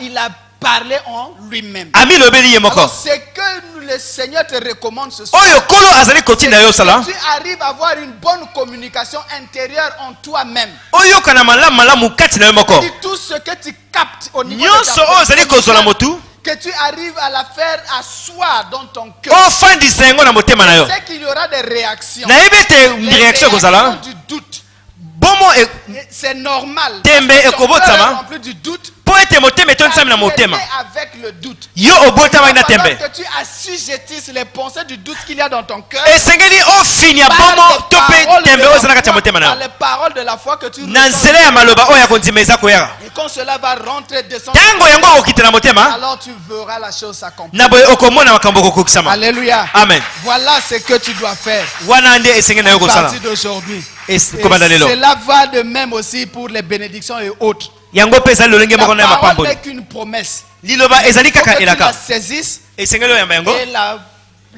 A: Il a parlé en lui-même.
B: Ami lobeli ye moko.
A: Alors, c'est que le Seigneur te recommande ce soir.
B: Oyo kolo azali kotinda yo sala.
A: Que tu arrives à avoir une bonne communication intérieure en toi-même.
B: Oyo kana malamu kati na yo moko.
A: Et tout ce que tu captes au niveau de
B: Nyonso oyo azali kozala motu.
A: que tu arrives à la faire asseoir dans ton cœur.
B: Ofandisa yango na motema na yo.
A: C'est qu'il y aura des réactions.
B: Na yebete
A: Les
B: réaction kozala.
A: du doute.
B: Bomo e
A: Et c'est normal.
B: Tembe
A: Parce que ton
B: ekobotama.
A: cœur est rempli du doute.
B: po ete motema etondisami na motema.
A: Avec le doute.
B: Yo obotamaki na tembe.
A: Que tu assujettisses les pensées du doute qu'il y a dans ton cœur.
B: Esengeli ofinia bomo to pe tembe oyo ezala kati ya motema na
A: Par
B: yo.
A: les paroles de la foi que tu
B: Na
A: reçois.
B: nzela ya maloba oyo ya kondima eza koyaka.
A: Et quand cela va rentrer, descendre,
B: Tango yango okita na motema,
A: alors tu verras la chose s'accomplir.
B: na boye okomona makambo kokokisama.
A: Alléluia.
B: Amen.
A: Voilà ce que tu dois faire
B: Wana nde esengeli na yo
A: à
B: kosala.
A: partir d'aujourd'hui. Et
B: Kobanda lelo.
A: cela va de même aussi pour les bénédictions et autres.
B: Yango pe ezali lolenge moko na
A: La
B: ya
A: parole
B: mapamboli.
A: n'est qu'une promesse.
B: Liloba ezali
A: Il faut
B: kaka
A: que tu la
B: elaka.
A: saisisses
B: Esengeli oyamba yango
A: et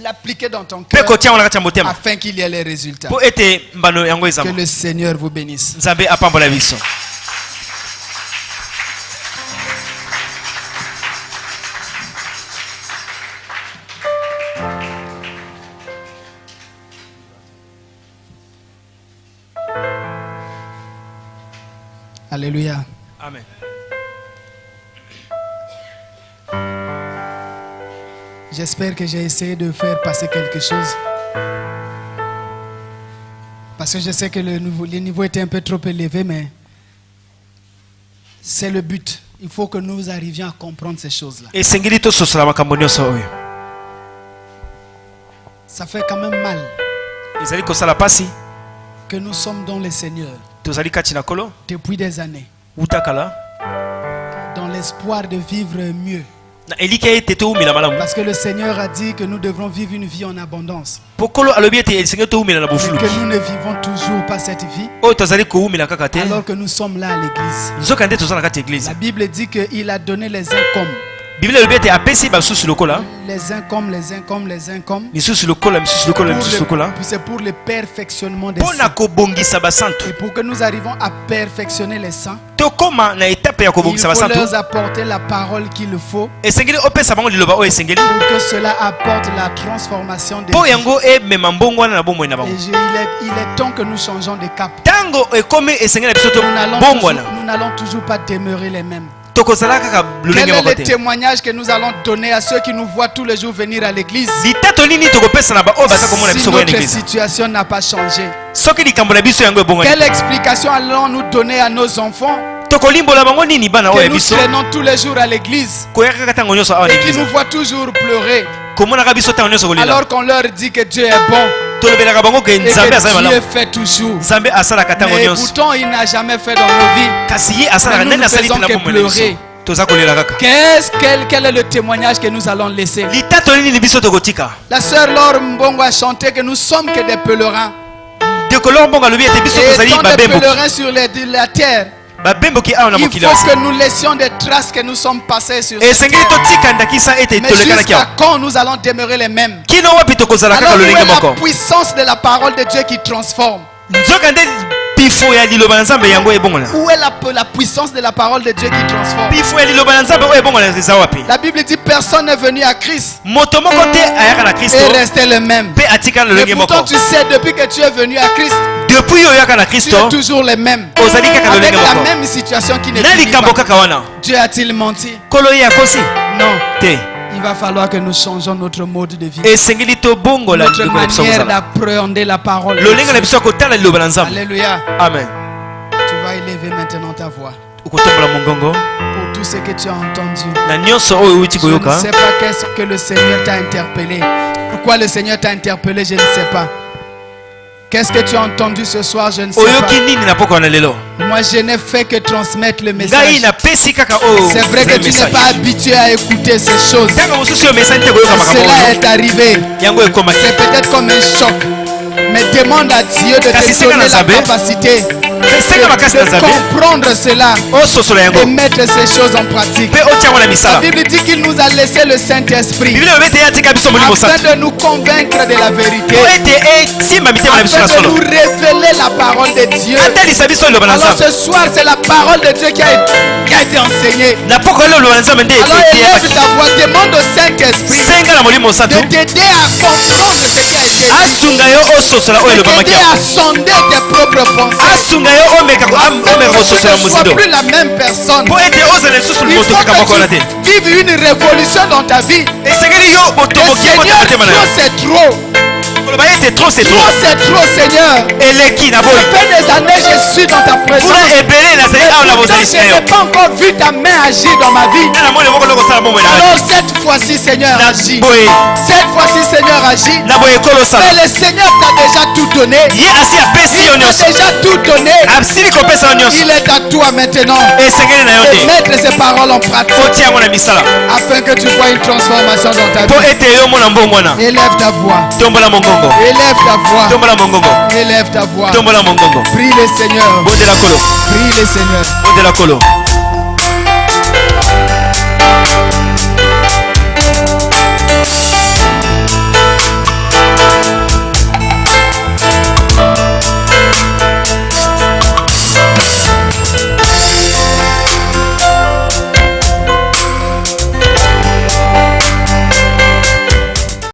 A: l'appliquer dans ton
B: pe
A: cœur
B: kotia yango na kati ya motema.
A: afin qu'il y ait les résultats.
B: Po ete mbano yango
A: Que
B: ezama.
A: le Seigneur vous bénisse.
B: Nzambe apambola biso.
A: Alléluia.
B: Amen.
A: J'espère que j'ai essayé de faire passer quelque chose. Parce que je sais que le niveau était un peu trop élevé, mais c'est le but. Il faut que nous arrivions à comprendre ces choses-là.
B: Esengeli tososola makambo nyonso oyo.
A: Ça fait quand même mal
B: Ezali kosala pasi.
A: que nous sommes dans le Seigneur
B: Tozali kati na kolo.
A: depuis des années,
B: Utakala.
A: dans l'espoir de vivre mieux.
B: Na elika ete toumila malamu.
A: Parce que le Seigneur a dit que nous devrons vivre une vie en abondance.
B: Pokolo alobi ete esengeli toumila na
A: Et
B: bofulu.
A: que nous ne vivons toujours pas cette vie
B: Oyo tozali koumila kaka te.
A: alors que nous sommes là à l'église.
B: Nzoka nde tozala kati église.
A: La Bible dit qu'il a donné les uns comme.
B: Bible alobi ete apesi basusu lokola.
A: Les uns comme, les uns comme, les uns comme.
B: Misusu lokola, misusu lokola, misusu lokola.
A: C'est pour le perfectionnement des
B: Pona
A: saints.
B: kobongisa basantu.
A: Et pour que nous arrivions à perfectionner les saints,
B: Tokoma na étape ya
A: il
B: kobongisa
A: faut
B: basantu.
A: leur apporter la parole qu'il faut
B: Esengeli opesa bango liloba oyo esengeli.
A: pour que cela apporte la transformation des
B: Po
A: vies.
B: yango emema mbongo wana na bomoi na
A: Et
B: bango.
A: il est temps que nous changeons de cap.
B: Tango ekomi esengeli na biso to
A: Nous n'allons
B: bongo
A: toujours,
B: wana.
A: nous n'allons toujours pas demeurer les mêmes.
B: Tokozala kaka
A: Quel
B: lolenge
A: est
B: moko
A: le
B: te.
A: témoignage que nous allons donner à ceux qui nous voient tous les jours venir à l'église
B: Litato nini tokopesa na ba oyo baza komona
A: si
B: biso koya na
A: notre
B: église.
A: situation n'a pas changé?
B: Soki likambo na biso yango ebongani.
A: Quelle explication allons-nous donner à nos enfants
B: Tokolimbola bango nini bana oyo
A: que
B: ya
A: nous
B: biso.
A: traînons tous les jours à l'église
B: Koya kaka tango nyonso awa na
A: et qui
B: église.
A: nous voient toujours pleurer
B: Komonaka biso tango nyonso kolela.
A: alors qu'on leur dit que Dieu est bon
B: Tolobelaka bango ke
A: et
B: Nzambe azali
A: que Dieu
B: malamu.
A: fait toujours.
B: Nzambe asalaka tango
A: Mais
B: nyonso.
A: pourtant, il n'a jamais fait dans nos vies.
B: Kasi ye asalaka
A: Mais nous
B: nani asali
A: ne
B: te na
A: faisons que
B: bomoi na biso.
A: pleurer.
B: Toza kolela kaka.
A: Quel est le témoignage que nous allons laisser?
B: Litato nini biso tokotika.
A: La sœur Laure Mbongo a chanté que nous sommes que des pèlerins.
B: Dekolo mbongo alobi ete biso
A: Et
B: tozali
A: étant des
B: babemboki.
A: pèlerins sur la terre,
B: Babemboki awa na
A: il
B: mokili.
A: faut que nous laissions des traces que nous sommes passés sur cette
B: Esengeli
A: terre.
B: totika ndakisa ete
A: Mais
B: tolekana
A: jusqu'à
B: kia.
A: quand nous allons demeurer les mêmes?
B: Kino wapi tokozala kaka
A: Alors où
B: lolenge
A: est
B: moko.
A: la puissance de la parole de Dieu qui transforme?
B: Nzoka nde pifo ya liloba na Nzambe yango ebongona.
A: Où est la puissance de la parole de Dieu qui transforme?
B: Pifo ya liloba na Nzambe oyo ebongona eza wapi.
A: La Bible dit personne n'est venu à Christ
B: Moto moko te ayaka na Kristo
A: et restait le même.
B: pe atikala
A: Mais
B: lolenge moko.
A: pourtant tu sais depuis que tu es venu à Christ,
B: Depuis oyo oyaka na
A: tu
B: Kristo
A: es toujours le même.
B: ozali kaka
A: Avec
B: lolenge
A: la
B: moko.
A: même situation qui ne
B: Na
A: finit
B: likambo
A: pas.
B: kaka wana.
A: Dieu a-t-il menti?
B: Kolo ye akosi
A: Non.
B: te.
A: Il va falloir que nous changeons notre mode de vie.
B: Esengeli tobongola
A: Notre
B: liloba na biso
A: manière
B: kozala.
A: d'appréhender la parole. de
B: Lolenge na
A: Dieu.
B: biso ya kotala liloba na Nzambe.
A: Alléluia.
B: Amen.
A: Tu vas élever maintenant ta voix
B: Okotombola mongongo
A: pour tout ce que tu as entendu.
B: na nyonso oyo uti
A: Je ne
B: koyoka.
A: sais pas qu'est-ce que le Seigneur t'a interpellé. Pourquoi le Seigneur t'a interpellé, je ne sais pas. Qu'est-ce que tu as entendu ce soir, je ne sais
B: Oyoki
A: pas.
B: nini na poko na lelo.
A: Moi, je n'ai fait que transmettre le
B: Ngai
A: message.
B: na pesi kaka oyo.
A: C'est vrai que tu n'es pas habitué à écouter ces choses.
B: Kaka mosusu yo mesa nte koyoka makambo
A: Cela
B: oyo.
A: est arrivé.
B: Yango ekoma.
A: C'est peut-être comme un choc. Mais demande à Dieu de
B: Kasi
A: te
B: sika
A: donner
B: na
A: la
B: Nzambe.
A: capacité de comprendre cela et mettre ces choses en pratique. La Bible dit qu'il nous a laissé le Saint-Esprit afin de nous convaincre de la vérité, afin de nous révéler la parole de Dieu. Alors ce soir, c'est la parole de Dieu qui a été enseignée. Alors élève ta voix, demande au Saint-Esprit de t'aider à comprendre ce qui a été dit, de t'aider à sonder tes propres pensées. Ne sois plus la même personne. Il faut que tu vives une révolution dans ta vie. Et Seigneur, trop c'est trop. Trop c'est trop, Seigneur. Ça fait des années que je suis dans ta présence. Je n'ai pas encore vu ta main agir dans ma vie. Alors cette fois-ci, Seigneur, agis. Cette fois-ci, Seigneur, agis. Mais le Seigneur t'a déjà tout donné. Il t'a déjà tout donné. Il est à toi maintenant de mettre ces paroles en pratique afin que tu vois une transformation dans ta vie. Élève ta voix. Élève ta voix. Élève ta voix. Prie le Seigneur. Prie le Seigneur.